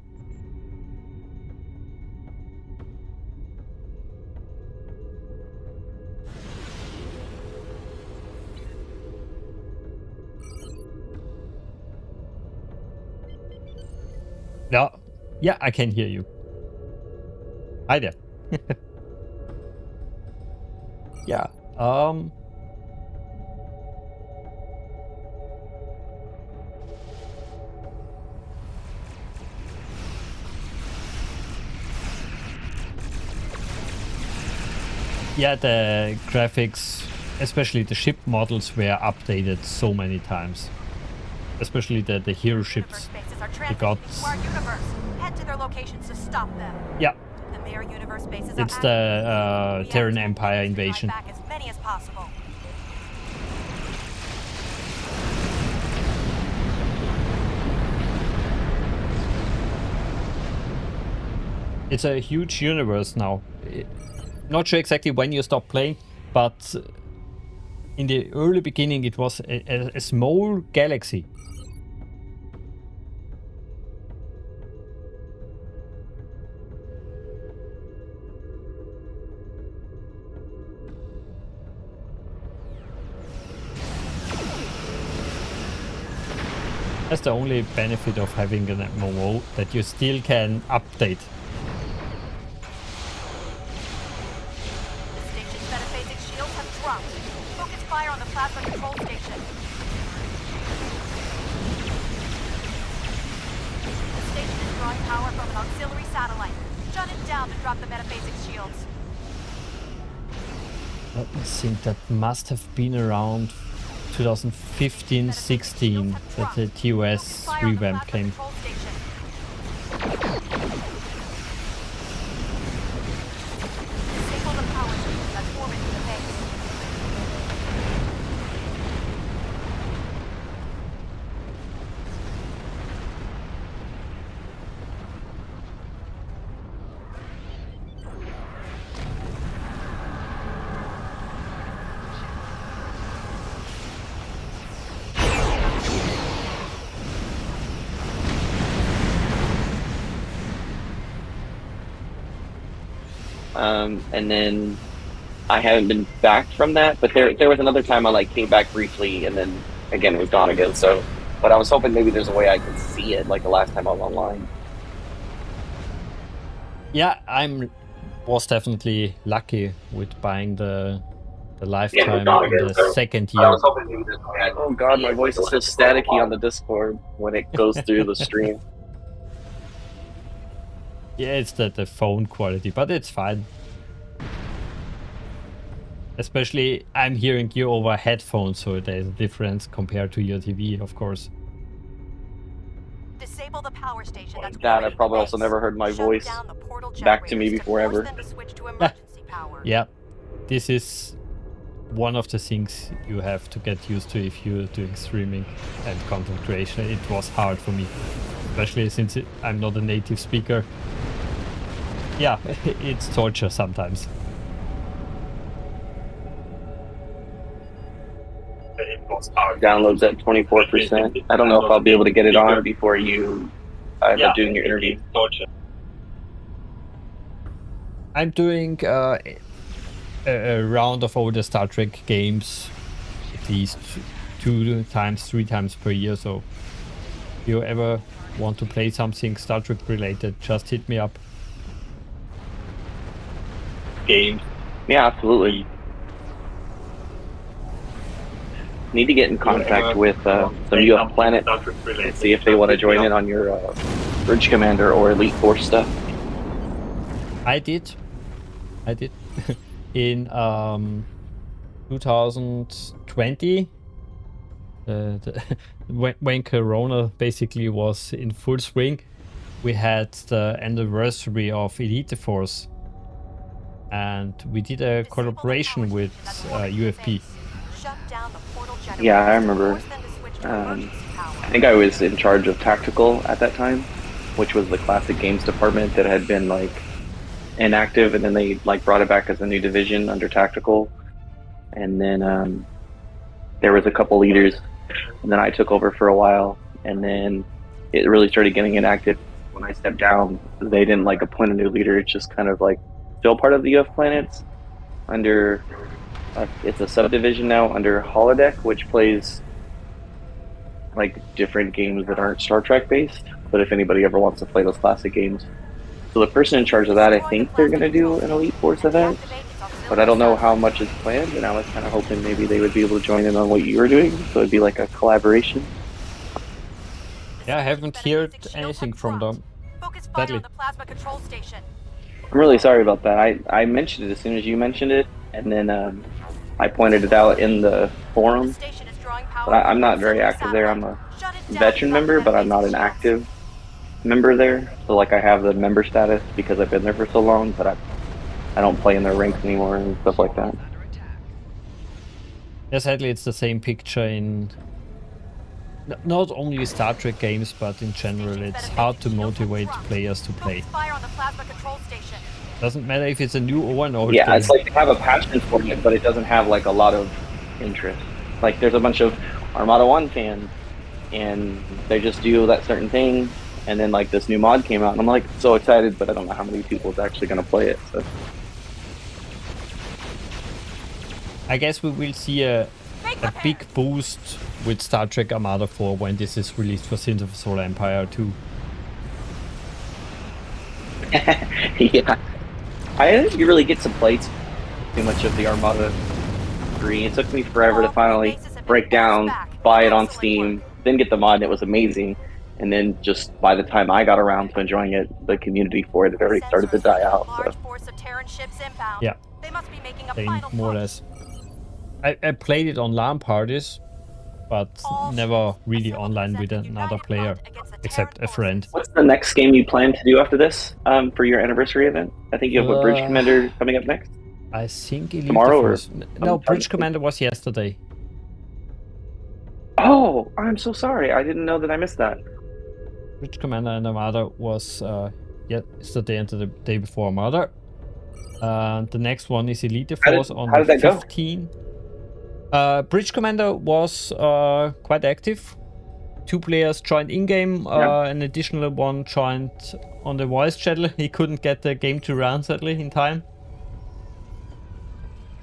Yeah, I can hear you. Hi there. Yeah, yeah, the graphics, especially the ship models, were updated so many times. Especially the hero ships. They got... Head to their locations to stop them. Yeah. The Mirror Universe bases it's the Terran Empire invasion. Back as many as possible. It's a huge universe now. Not sure exactly when you stop playing, but in the early beginning it was a small galaxy. That's the only benefit of having an MMO, that you still can update. The station's metaphasic shields have dropped. Focus fire on the plasma control station. The station is drawing power from an auxiliary satellite. Shut it down to drop the metaphasic shields. Let me think, that must have been around 2015-16 that the TOS revamp came. and then I haven't been back from that. But there was another time I like came back briefly, and then again it was gone again. So, but I was hoping maybe there's a way I could see it, like the last time I was online. Yeah, was definitely lucky with buying the lifetime in the second year. Oh god, my voice is so staticky on the Discord when it goes through the stream. Yeah, it's the phone quality, but it's fine. Especially, I'm hearing you over headphones, so there's a difference compared to your TV, of course. Disable the power station that's That I probably also never heard my voice back to me before ever. Yeah, this is one of the things you have to get used to if you're doing streaming and content creation. It was hard for me, especially since I'm not a native speaker. Yeah, it's torture sometimes. Downloads at 24%. I don't know if I'll be able to get it on before you end up doing your interview. I'm doing a round of all the Star Trek games at least 2 times, 3 times per year. So if you ever want to play something Star Trek related, just hit me up. Games. Yeah, absolutely. Need to get in contact with some UF Planet and see if they want to join in on your Bridge Commander or Elite Force stuff. I did. In 2020, when Corona basically was in full swing, we had the anniversary of Elite Force, and we did a collaboration with UFP. Yeah, I remember. I think I was in charge of Tactical at that time, which was the classic games department that had been like inactive, and then they like brought it back as a new division under Tactical. And then there was a couple leaders, and then I took over for a while, and then it really started getting inactive. When I stepped down, they didn't like appoint a new leader. It's just kind of like still part of the UF Planets under it's a subdivision now under Holodeck, which plays like different games that aren't Star Trek based, but if anybody ever wants to play those classic games. So the person in charge of that, I think they're going to do an Elite Force event, but I don't know how much is planned, and I was kind of hoping maybe they would be able to join in on what you were doing, so it'd be like a collaboration. Yeah, I haven't heard anything from them. Sadly. I'm really sorry about that. I mentioned it as soon as you mentioned it, and then I pointed it out in the forum. But I'm not very active there. I'm a veteran member, but I'm not an active member there. So like I have the member status because I've been there for so long, but I don't play in their ranks anymore and stuff like that. Yeah, sadly it's the same picture in not only Star Trek games, but in general. It's hard to motivate players to play. Doesn't matter if it's a new or an old game. Yeah, it's like they have a passion for it, but it doesn't have like a lot of interest. Like there's a bunch of Armada 1 fans, and they just do that certain thing, and then like this new mod came out, and I'm like so excited, but I don't know how many people is actually going to play it. So I guess we will see a big boost with Star Trek Armada 4 when this is released for Sins of the Solar Empire 2. Yeah. I didn't really get to play too much of the Armada 3. It took me forever to finally break down, buy it on Steam, then get the mod, and it was amazing. And then just by the time I got around to enjoying it, the community for it had already started to die out. So. Yeah, same, more or less. I played it on LAN parties, but never really online with another player, except a friend. What's the next game you plan to do after this for your anniversary event? I think you have a Bridge Commander coming up next? I think Elite tomorrow Force. No, Bridge Commander was yesterday. Oh, I'm so sorry. I didn't know that I missed that. Bridge Commander and Armada was yesterday and the day before Armada. The next one is Elite Force on the 15th. Bridge Commander was quite active. 2 players joined in-game, an additional one joined on the voice channel. He couldn't get the game to run sadly in time.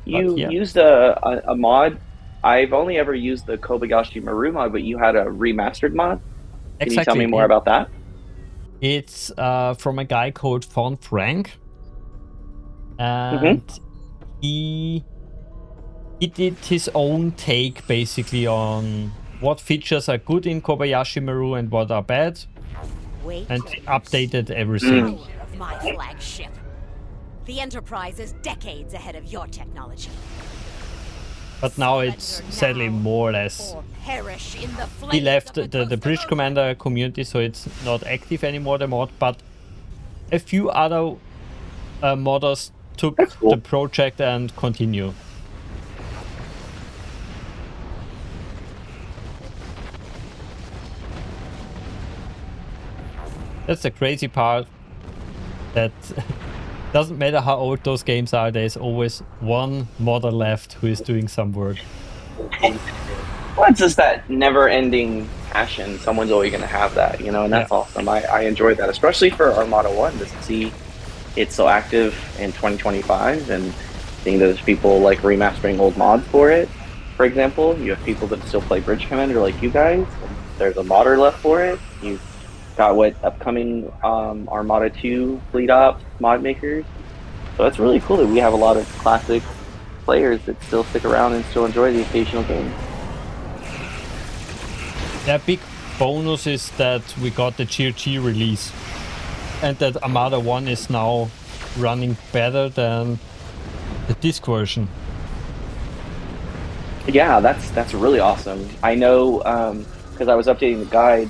You yeah. used a mod. I've only ever used the Kobayashi Maru mod, but you had a remastered mod. Can you tell me more about that? It's from a guy called Von Frank, and he did his own take basically on what features are good in Kobayashi Maru and what are bad, and updated everything. Of my flagship. The Enterprise is decades ahead of your technology. But now it's sadly more or less. Perish in the He flames left of the the Bridge Commander community, so it's not active anymore, the mod, but a few other modders took the project and continue. That's the crazy part, that doesn't matter how old those games are, there's always one modder left who is doing some work. Well, it's just that never-ending passion. Someone's always going to have that, you know, and that's awesome. I enjoy that, especially for Armada 1, to see it so active in 2025 and seeing that there's people like remastering old mods for it. For example, you have people that still play Bridge Commander like you guys. And there's a modder left for it. You've got what upcoming Armada 2 fleet ops mod makers. So it's really cool that we have a lot of classic players that still stick around and still enjoy the occasional game. Yeah, big bonus is that we got the GOG release, and that Armada 1 is now running better than the disc version. Yeah, that's really awesome. I know because I was updating the guide,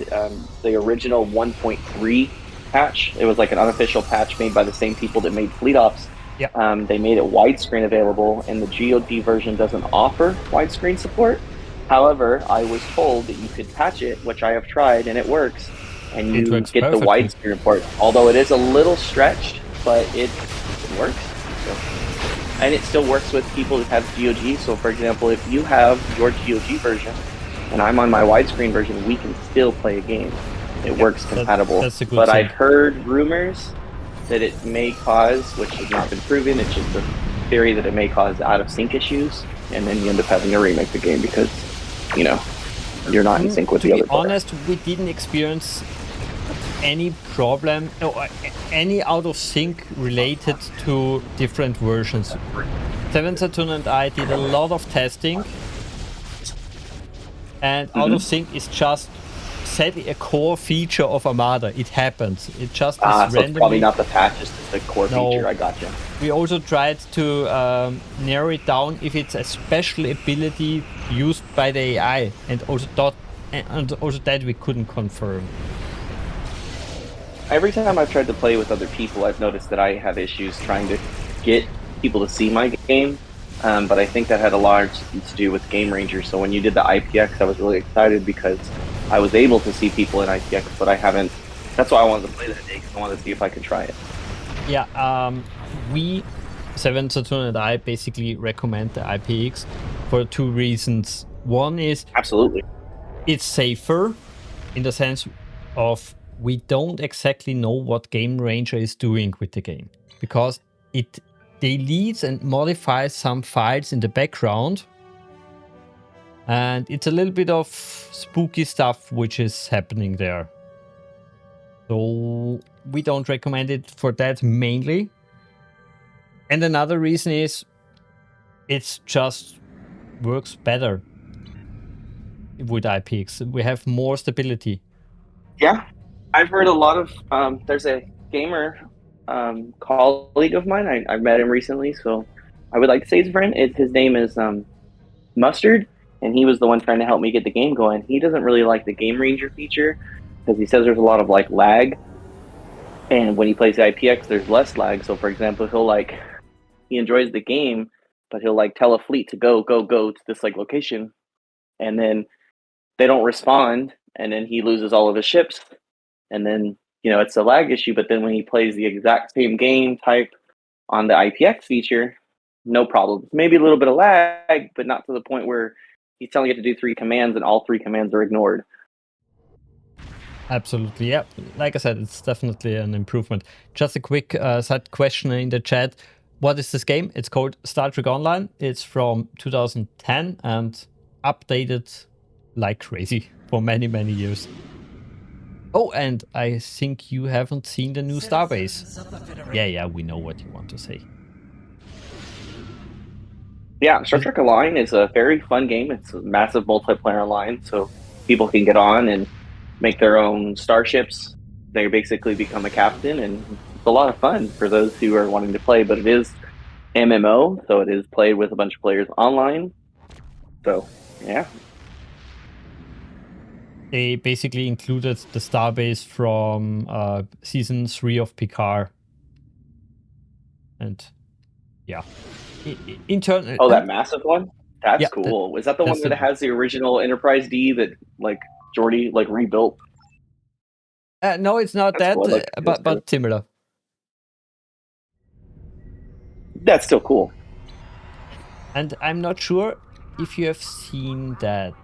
the original 1.3 patch. It was like an unofficial patch made by the same people that made Fleet Ops. They made it widescreen available, and the GOG version doesn't offer widescreen support. However, I was told that you could patch it, which I have tried, and it works. And you get the widescreen report. Although it is a little stretched, but it works. So. And it still works with people that have GOG. So, for example, if you have your GOG version, and I'm on my widescreen version, we can still play a game. It works compatible. That's a good but thing. I've heard rumors that it may cause, which has not been proven, it's just a theory that it may cause out-of-sync issues, and then you end up having to remake the game because, you know, you're not in sync with the other player. To be honest, we didn't experience any problem, any out-of-sync related to different versions. Seven Saturn and I did a lot of testing, and out-of-sync is just sadly a core feature of Armada. It happens. It just is so randomly. It's probably not the patch, it's just the core feature. I gotcha. We also tried to narrow it down if it's a special ability used by the AI, and also that we couldn't confirm. Every time I've tried to play with other people, I've noticed that I have issues trying to get people to see my game. But I think that had a lot to do with Game Ranger. So when you did the IPX, I was really excited because I was able to see people in IPX, but I haven't. That's why I wanted to play that day, because I wanted to see if I could try it. Yeah, we, Seven Saturn and I, basically recommend the IPX for two reasons. One is absolutely it's safer in the sense of we don't exactly know what Game Ranger is doing with the game, because it deletes and modifies some files in the background, and it's a little bit of spooky stuff which is happening there. So we don't recommend it for that mainly. And another reason is it's just works better with IPX. We have more stability. Yeah, I've heard a lot of, there's a gamer colleague of mine, I met him recently, so I would like to say he's a friend. His name is Mustard, and he was the one trying to help me get the game going. He doesn't really like the Game Ranger feature, because he says there's a lot of like lag, and when he plays the IPX there's less lag. So for example, he enjoys the game, but he'll like tell a fleet to go to this like location, and then they don't respond, and then he loses all of his ships, and then, you know, it's a lag issue. But then when he plays the exact same game type on the IPX feature, no problem. Maybe a little bit of lag, but not to the point where he's telling it to do 3 commands and all 3 commands are ignored. Absolutely, yeah. Like I said, it's definitely an improvement. Just a quick side question in the chat. what is this game? It's called Star Trek Online. It's from 2010 and updated like crazy for many, many years. Oh, and I think you haven't seen the new Starbase. Yeah, we know what you want to say. Yeah, Star Trek Online is a very fun game. It's a massive multiplayer online, so people can get on and make their own starships. They basically become a captain, and it's a lot of fun for those who are wanting to play. But it is MMO, so it is played with a bunch of players online. So, yeah. They basically included the Starbase from season 3 of Picard. And yeah. Oh, that massive one? That's Yeah, cool. Is that the one that has the original Enterprise D that like Geordi like rebuilt? No, it's not That's that, cool. but similar. That's still cool. And I'm not sure if you have seen that.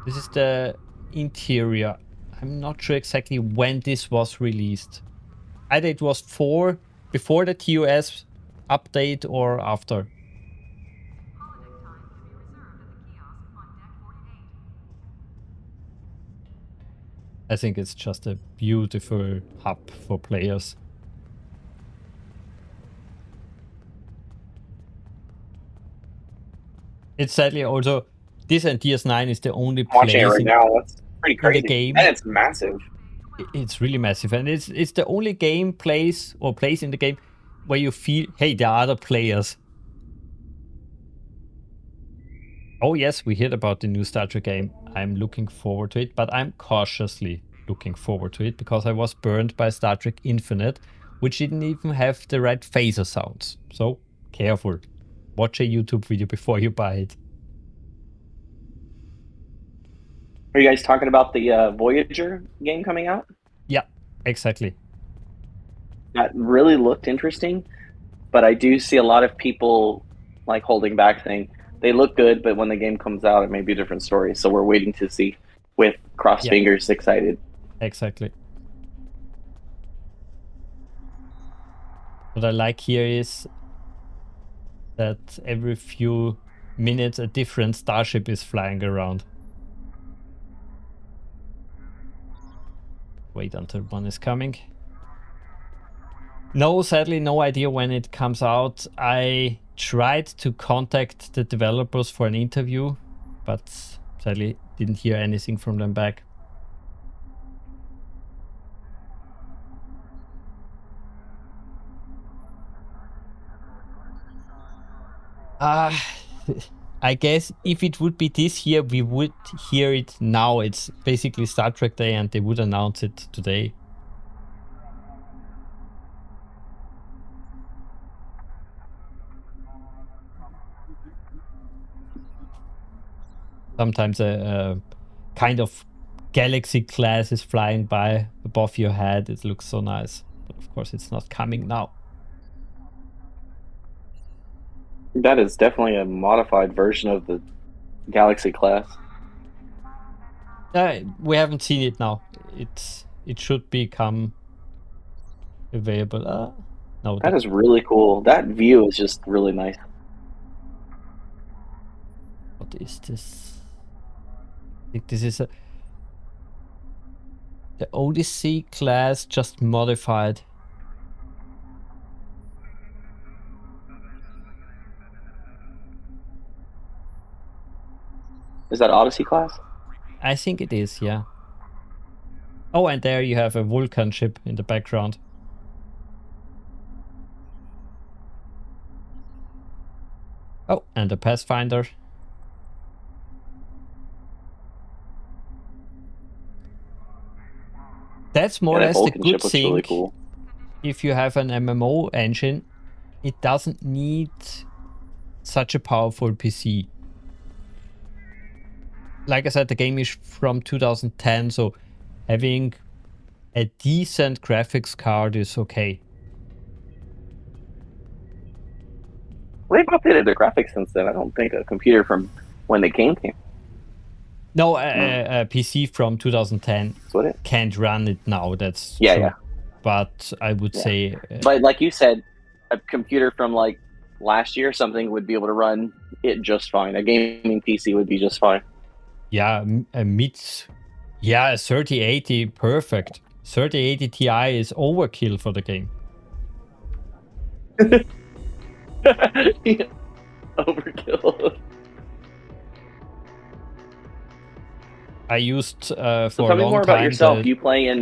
This is the interior. I'm not sure exactly when this was released. Either it was before the TOS update or after. I think it's just a beautiful hub for players. It's sadly also, this and DS9 is the only place Watching it right now, that's pretty crazy. in the game. And it's massive. It's really massive, and it's the only place in the game where you feel, hey, there are other players. Oh yes, we heard about the new Star Trek game. I'm looking forward to it, but I'm cautiously looking forward to it because I was burned by Star Trek Infinite, which didn't even have the right phaser sounds. So careful. Watch a YouTube video before you buy it. Are you guys talking about the Voyager game coming out? Yeah, exactly. That really looked interesting, but I do see a lot of people like holding back, saying they look good, but when the game comes out, it may be a different story. So we're waiting to see. With crossed fingers, excited. Exactly. What I like here is that every few minutes a different starship is flying around. Wait until one is coming. No, sadly, no idea when it comes out. I tried to contact the developers for an interview, but sadly didn't hear anything from them back. I guess if it would be this year, we would hear it now. It's basically Star Trek Day and they would announce it today. Sometimes a kind of galaxy class is flying by above your head. It looks so nice. But of course, it's not coming now. That is definitely a modified version of the Galaxy class. We haven't seen it now. It should become available. No, that is really cool. That view is just really nice. What is this? I think this is the Odyssey class just modified. Is that Odyssey class? I think it is, yeah. Oh, and there you have a Vulcan ship in the background. Oh, and a Pathfinder. That's more or less the good thing. Really cool. If you have an MMO engine, it doesn't need such a powerful PC. Like I said, the game is from 2010, so having a decent graphics card is okay. They've updated the graphics since then. I don't think a computer from when they came. No, a PC from 2010 can't run it now. That's yeah, true. yeah. But I would say, but like you said, a computer from like last year or something would be able to run it just fine. A gaming PC would be just fine. Yeah, a 3080, perfect. 3080 Ti is overkill for the game. Overkill. I used So for tell a me long more about time yourself. You play in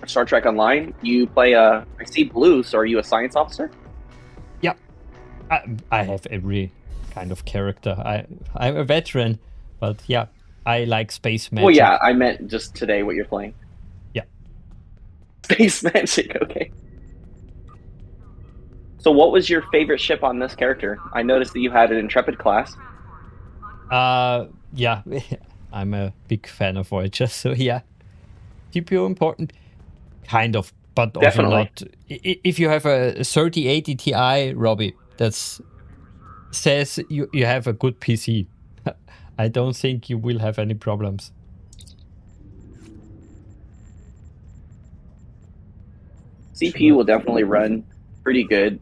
Star Trek Online. You play I see blue. So are you a science officer? Yeah, I have every kind of character. I'm a veteran, but yeah, I like space magic. Well, yeah, I meant just today what you're playing. Yeah. Space magic, okay. So what was your favorite ship on this character? I noticed that you had an Intrepid class. Yeah, I'm a big fan of Voyager, so yeah. CPU important, kind of, but also Definitely. not. If you have a 3080 Ti, Robbie, that's says you have a good PC. I don't think you will have any problems. CPU will definitely run pretty good.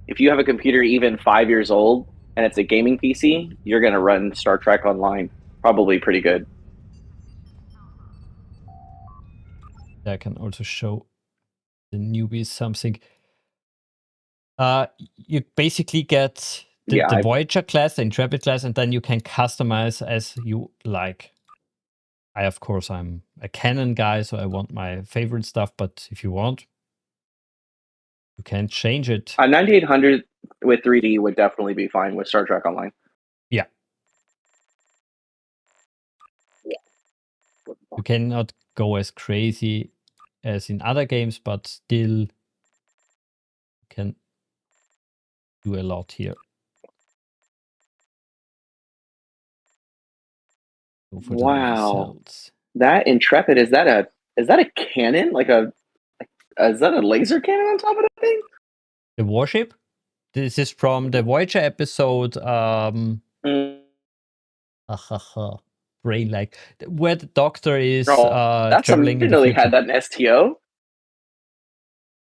If you have a computer even 5 years old and it's a gaming PC, you're going to run Star Trek Online probably pretty good. I can also show the newbies something. You basically get the Voyager class, the Intrepid class, and then you can customize as you like. Of course, I'm a Canon guy, so I want my favorite stuff, but if you want, you can change it. 9800 with 3D would definitely be fine with Star Trek Online. Yeah. You cannot go as crazy as in other games, but still can do a lot here. Wow. That Intrepid, is that a cannon? Is that a laser cannon on top of that thing? The warship? This is from the Voyager episode brain like where the doctor is that's traveling in the really future. had that in STO.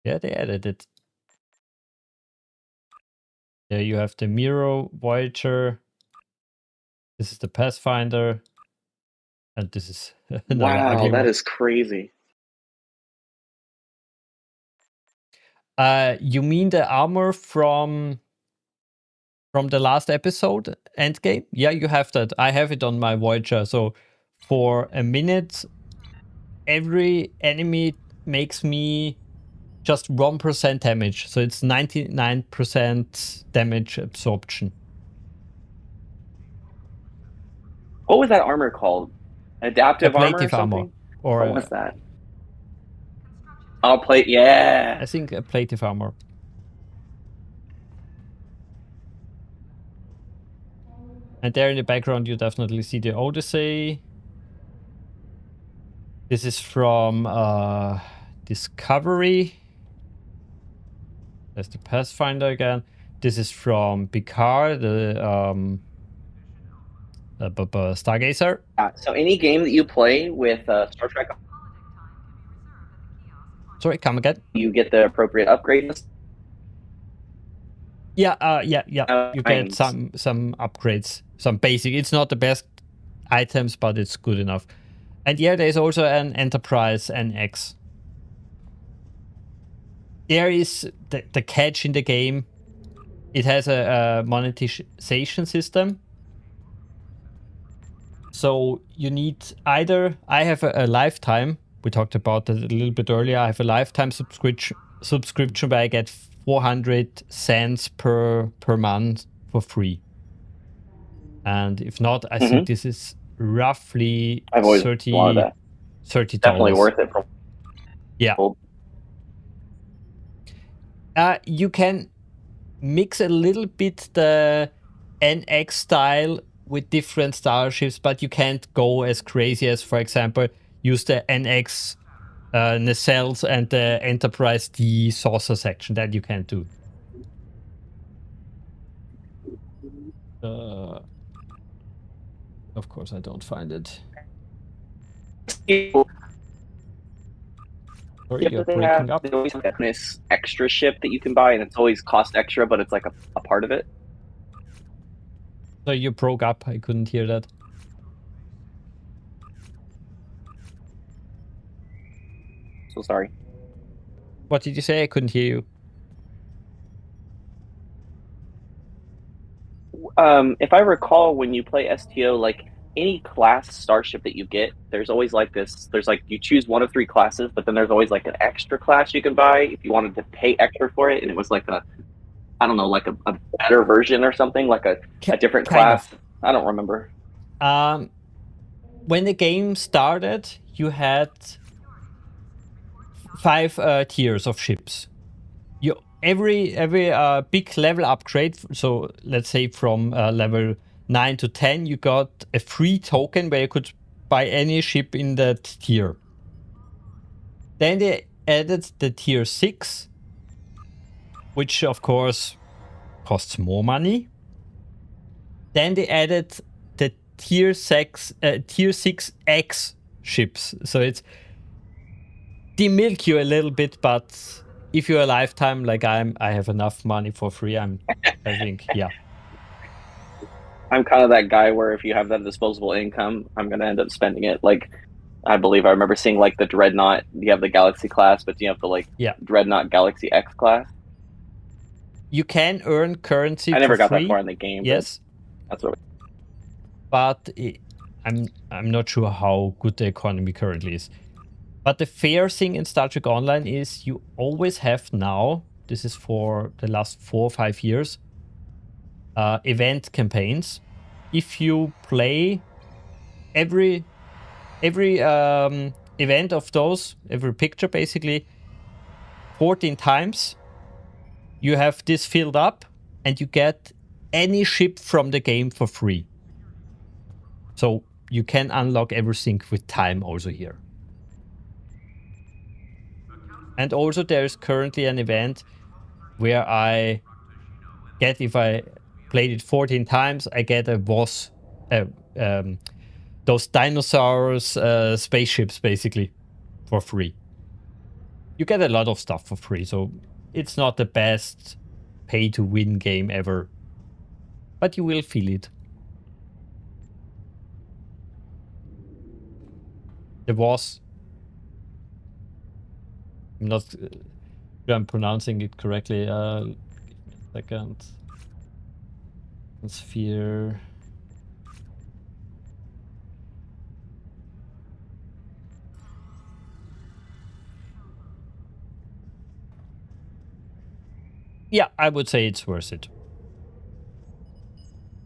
Yeah, they added it. There you have the Miro Voyager. This is the Pathfinder. And this is Wow, that is crazy. You mean the armor from the last episode, Endgame? Yeah, you have that. I have it on my Voyager. So for a minute, every enemy makes me just 1% damage. So it's 99% damage absorption. What was that armor called? Adaptive armor or something? Armor. Or what was that? Oh, plate, yeah. I think a plative armor. And there in the background, you definitely see the Odyssey. This is from Discovery. There's the Pathfinder again. This is from Picard, the Stargazer. So any game that you play with Star Trek... Sorry, come again? You get the appropriate upgrades? Yeah, you get some upgrades, some basic. It's not the best items, but it's good enough. And yeah, there's also an Enterprise NX. There is the catch in the game. It has a monetization system. So you need either... I have a lifetime. We talked about that a little bit earlier. I have a lifetime subscription where I get 400 cents per month for free. And if not, I think this is roughly $30. Definitely worth it. Yeah. You can mix a little bit the NX style with different starships, but you can't go as crazy as, for example, use the NX nacelles and the Enterprise D saucer section. That you can't do. Of course, I don't find it. Sorry, ship you're that they breaking have. up. They always have this extra ship that you can buy, and it's always cost extra, but it's like a part of it. So you broke up. I couldn't hear that. So sorry. What did you say? I couldn't hear you. If I recall, when you play STO, like any class starship that you get, there's always like this. There's like you choose one of 3 classes, but then there's always like an extra class you can buy if you wanted to pay extra for it, and it was like I don't know, like a better version or something, like a different class. I don't remember. When the game started, you had 5 tiers of ships. Every big level upgrade, so let's say from level 9 to 10, you got a free token where you could buy any ship in that tier. Then they added the tier 6, which of course costs more money. Then they added the tier 6X ships. So it's they milk you a little bit, but if you're a lifetime like I have enough money for free. I think, yeah. I'm kind of that guy where if you have that disposable income, I'm gonna end up spending it. Like, I believe I remember seeing like the Dreadnought. You have the Galaxy class, but you have the Dreadnought Galaxy X class. You can earn currency. I never got free. that far in the game. Yes, that's what. But I'm not sure how good the economy currently is. But the fair thing in Star Trek Online is you always have now, this is for the last 4 or 5 years, event campaigns. If you play every event of those, every picture basically, 14 times, you have this filled up and you get any ship from the game for free. So you can unlock everything with time also here. And also there's currently an event where I get, if I played it 14 times, I get a WOS, those dinosaurs spaceships basically for free. You get a lot of stuff for free, so it's not the best pay-to-win game ever. But you will feel it. The WOS. I'm not sure I'm pronouncing it correctly. Give me a second. Sphere. Yeah, I would say it's worth it.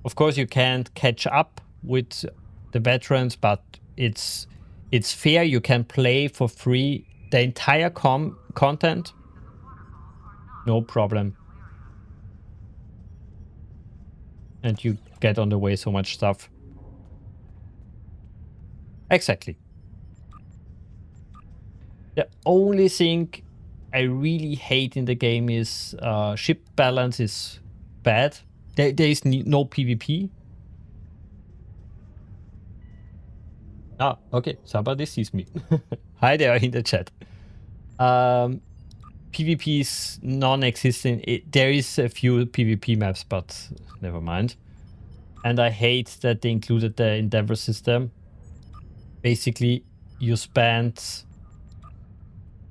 Of course, you can't catch up with the veterans, but it's fair. You can play for free the entire content. No problem. And you get on the way so much stuff. Exactly. The only thing I really hate in the game is ship balance is bad. There is no PvP. Ah, okay. Somebody sees me. Hi there in the chat. PvP is non-existent. There is a few PvP maps, but never mind. And I hate that they included the Endeavor system. Basically, you spend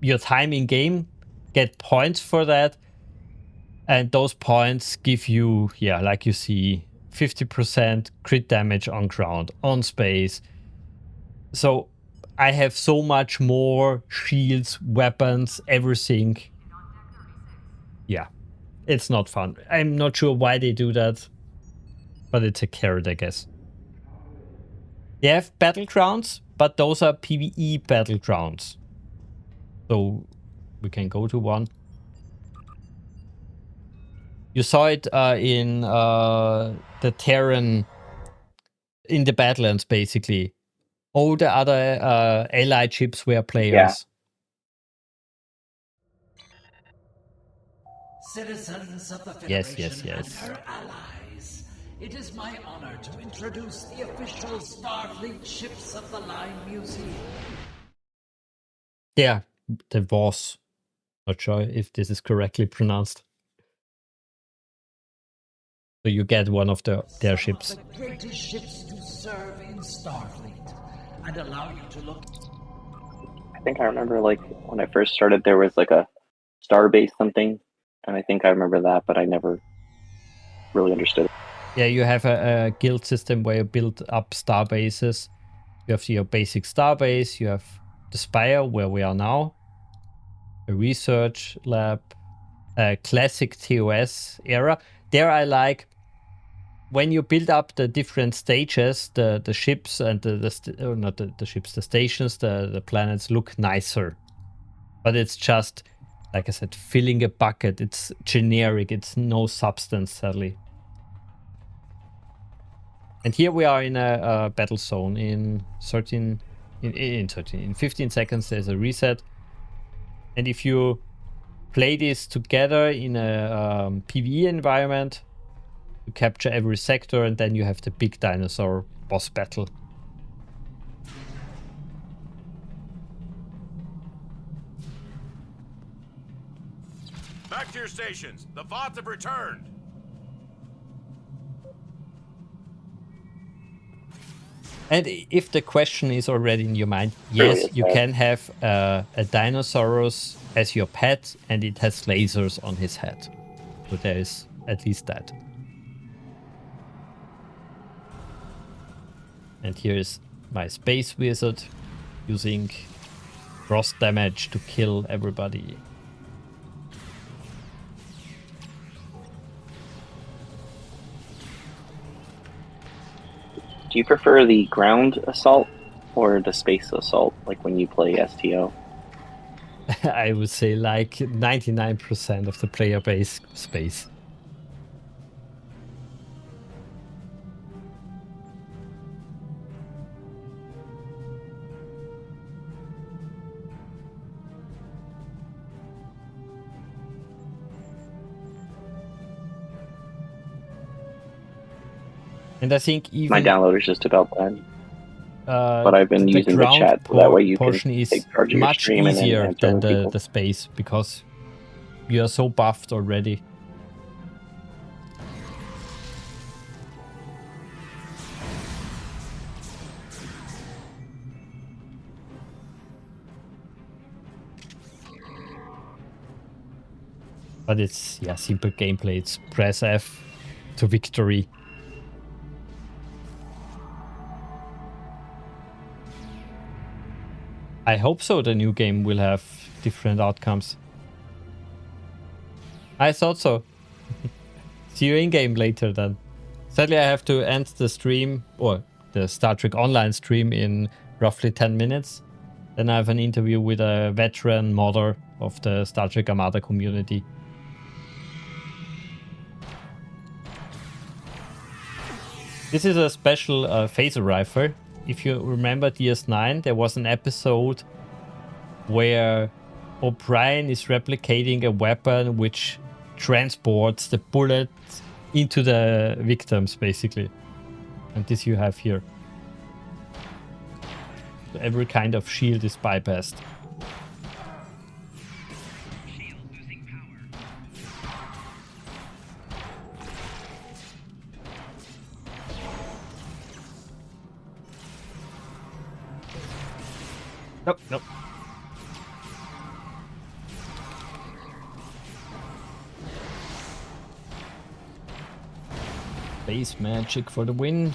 your time in game, get points for that, and those points give you, yeah, like you see, 50% crit damage on ground, on space. So I have so much more shields, weapons, everything. Yeah, it's not fun. I'm not sure why they do that, but it's a carrot, I guess. They have battlegrounds, but those are PvE battlegrounds. So we can go to one. You saw it in the Terran, in the Badlands, basically. All the other allied ships were players. Citizens of the Federation Yes. and her allies, it is my honor to introduce the official Starfleet ships of the Line Museum. Yeah, the Voss. Not sure if this is correctly pronounced. So you get one of their ships. The greatest ships to serve in Starfleet and allow you to look. I think I remember, like, when I first started, there was like a Starbase something, and I think I remember that, but I never really understood it. Yeah, you have a guild system where you build up star bases. You have your basic star base, you have the Spire, where we are now, a research lab, a classic TOS era. There I like, when you build up the different stages, the ships and not the ships, the stations, the planets look nicer. But it's just, like I said, filling a bucket. It's generic, it's no substance, sadly. And here we are in a battle zone. In 15 seconds there's a reset. And if you play this together in a PvE environment, you capture every sector, and then you have the big dinosaur boss battle. Back to your stations. The Vots have returned. And if the question is already in your mind, yes, you can have a Dinosaurus as your pet, and it has lasers on his head. So there is at least that. And here is my space wizard using cross damage to kill everybody. Do you prefer the ground assault or the space assault, like when you play STO? I would say like 99% of the player base space. And I think even my download is just about that. But I've been using the chat so that way you can take charge of your stream and easier than the space, because you are so buffed already. But it's, yeah, simple gameplay. It's press F to victory. I hope so. The new game will have different outcomes. I thought so. See you in game later then. Sadly, I have to end the stream, or the Star Trek Online stream, in roughly 10 minutes. Then I have an interview with a veteran modder of the Star Trek Armada community. This is a special phaser rifle. If you remember DS9, there was an episode where O'Brien is replicating a weapon which transports the bullet into the victims, basically. And this you have here. So every kind of shield is bypassed. Nope, nope. Base magic for the win.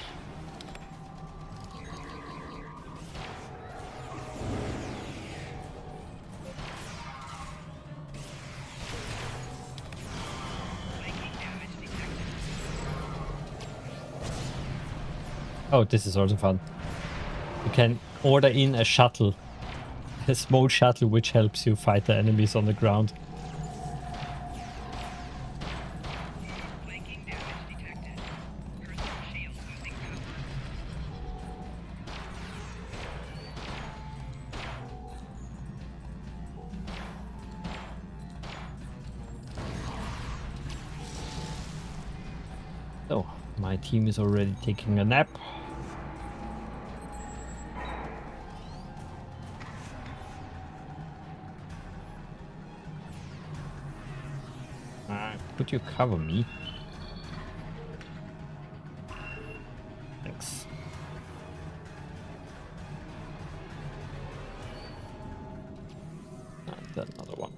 Oh, this is also fun. You can order in a shuttle. A small shuttle which helps you fight the enemies on the ground. So, my team is already taking a nap. Could you cover me? Thanks. And then another one.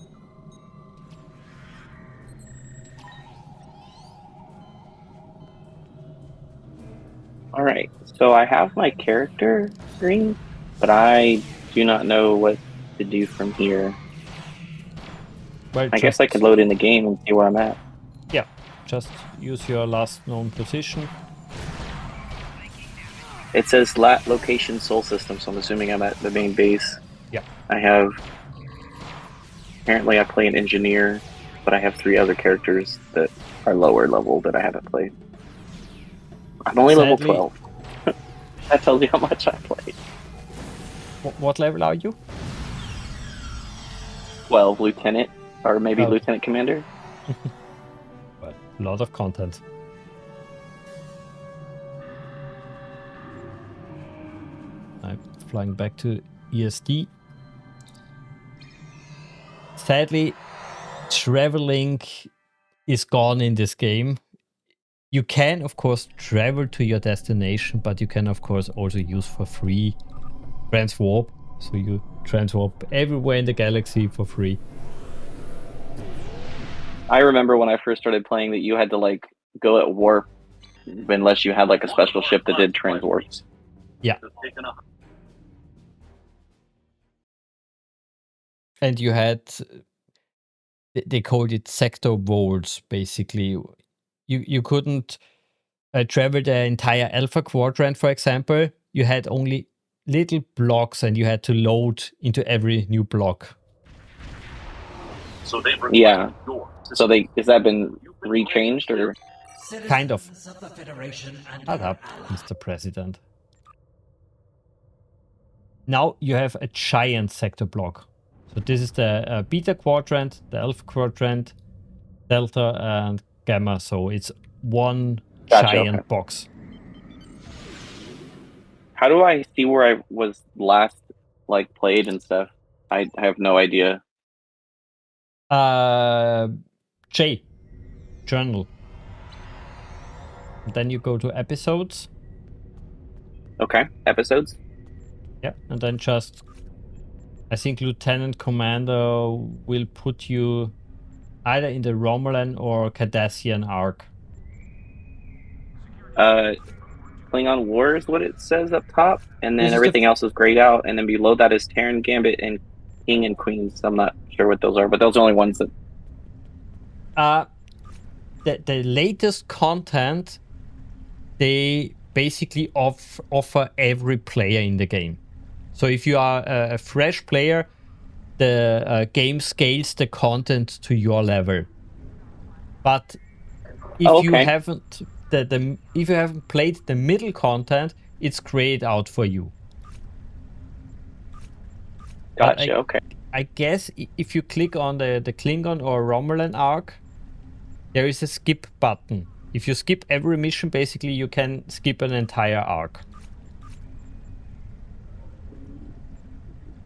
Alright, so I have my character screen, but I do not know what to do from here. Well, I guess I could load in the game and see where I'm at. Yeah, just use your last known position. It says location soul system, so I'm assuming I'm at the main base. Yeah. I have... Apparently I play an engineer, but I have 3 other characters that are lower level that I haven't played. I'm only level 12. That tells you how much I played. What level are you? 12, lieutenant, or maybe Oh. lieutenant commander. But a lot of content. I'm flying back to ESD. Sadly, traveling is gone in this game. You can, of course, travel to your destination, but you can, of course, also use for free transwarp. So you transwarp everywhere in the galaxy for free. I remember when I first started playing that you had to like go at warp unless you had like a special ship that did transwarps. Yeah. And you had, they called it sector worlds, basically. You couldn't travel the entire Alpha Quadrant, for example. You had only little blocks and you had to load into every new block. So yeah. So has that been rechanged or? Kind of. Of the Federation and Shut up, Mr. President. Now you have a giant sector block. So this is the Beta Quadrant, the Alpha Quadrant, Delta, and Gamma. So it's one giant box. How do I see where I was last like played and stuff? I have no idea. J. Journal. Then you go to episodes. Okay, episodes. Yeah, and then just, I think Lieutenant Commander will put you either in the Romulan or Cardassian arc. Klingon War is what it says up top, and then This is everything else is grayed out, and then below that is Terran Gambit and King and Queens. I'm not sure what those are, but those are the only ones that... The latest content, they basically offer every player in the game. So if you are a fresh player, the game scales the content to your level. But if you haven't if you haven't played the middle content, it's grayed out for you. Gotcha. Okay. I guess if you click on the Klingon or Romulan arc, there is a skip button. If you skip every mission, basically you can skip an entire arc.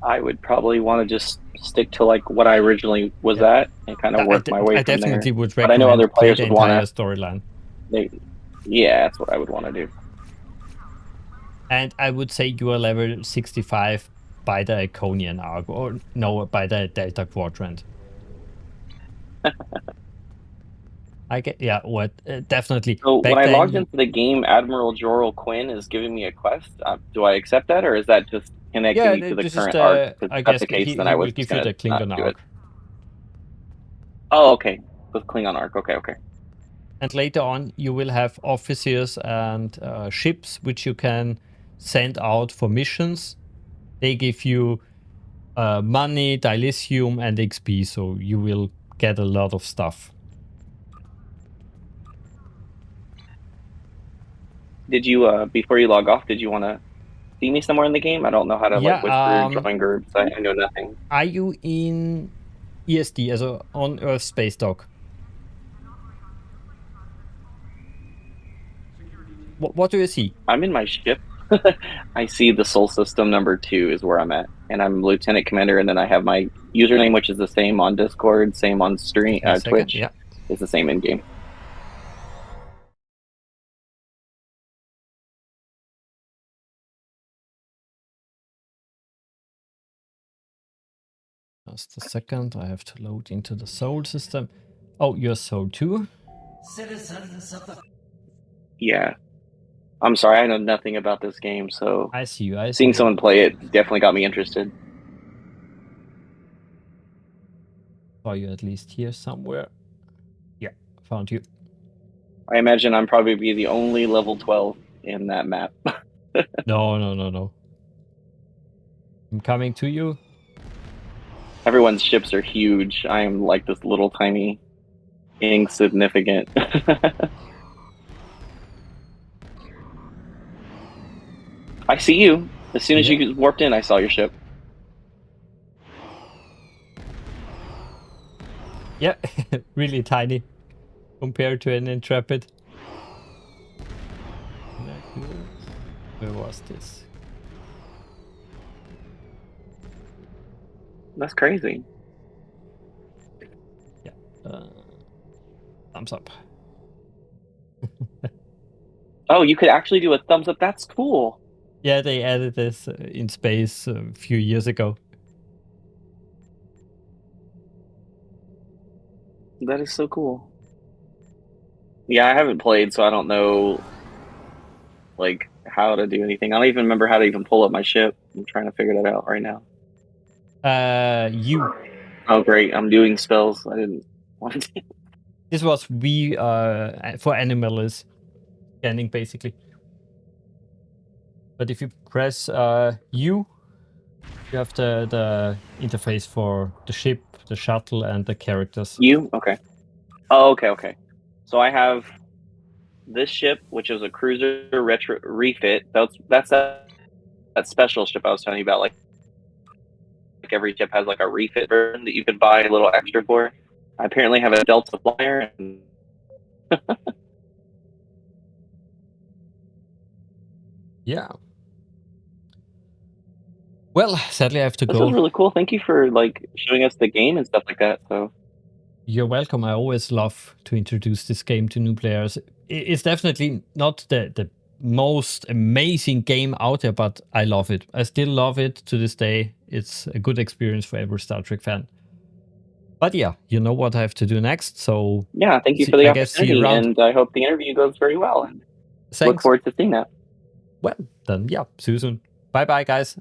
I would probably want to just stick to like what I originally was at and kind of work my way I from there. definitely would But I know recommend other players play would the entire want to. storyline. Yeah, that's what I would want to do. And I would say you are level 65 by the Iconian arc, or no, by the Delta Quadrant. Definitely. So Back when I then, logged into the game, Admiral Jorel Quinn is giving me a quest. Do I accept that, or is that just connecting me to the current arc? If I that's guess the case, he then I will was give you the Klingon arc. Oh, okay. With Klingon arc. Okay. And later on, you will have officers and ships which you can send out for missions. They give you money, dilithium, and XP, so you will get a lot of stuff. Did you, before you log off, did you want to see me somewhere in the game? I don't know how to like whisper, join groups. I know nothing. Are you in ESD, also on Earth Space Dock? What do you see? I'm in my ship. I see the Sol System number 2 is where I'm at, and I'm Lieutenant Commander, and then I have my username, which is the same on Discord, same on stream, Twitch. Yeah. It's the same in game. Just a second, I have to load into the Soul system. Oh, you're Soul 2? Citizens of the... Yeah. I'm sorry, I know nothing about this game, so I see you. Seeing someone play it definitely got me interested. Saw you at least here somewhere. Yeah, found you. I imagine I'm probably be the only level 12 in that map. No. I'm coming to you. Everyone's ships are huge. I am like this little tiny, insignificant. I see you. As soon as you warped in, I saw your ship. Yeah, really tiny compared to an Intrepid. Where was this? That's crazy. Yeah. Thumbs up. Oh, you could actually do a thumbs up. That's cool. Yeah, they added this in space a few years ago. That is so cool. Yeah, I haven't played, so I don't know like how to do anything. I don't even remember how to even pull up my ship. I'm trying to figure that out right now. You. Oh, great. I'm doing spells. I didn't want to. This was V for animalist scanning, basically. But if you press U, you have the interface for the ship, the shuttle, and the characters. U? Okay. Oh, okay. So I have this ship, which is a cruiser retro refit. That's that special ship I was telling you about. Like every ship has like a refit version that you could buy a little extra for. I apparently have a Delta flyer. And Yeah. Well, sadly I have to this go. is really cool. Thank you for like showing us the game and stuff like that. So you're welcome. I always love to introduce this game to new players. It's definitely not the most amazing game out there, but I love it. I still love it to this day. It's a good experience for every Star Trek fan. But yeah, you know what I have to do next. So yeah, thank you for the opportunity, and I hope the interview goes very well. And look forward to seeing that. Well, then yeah, see you soon. Bye, guys.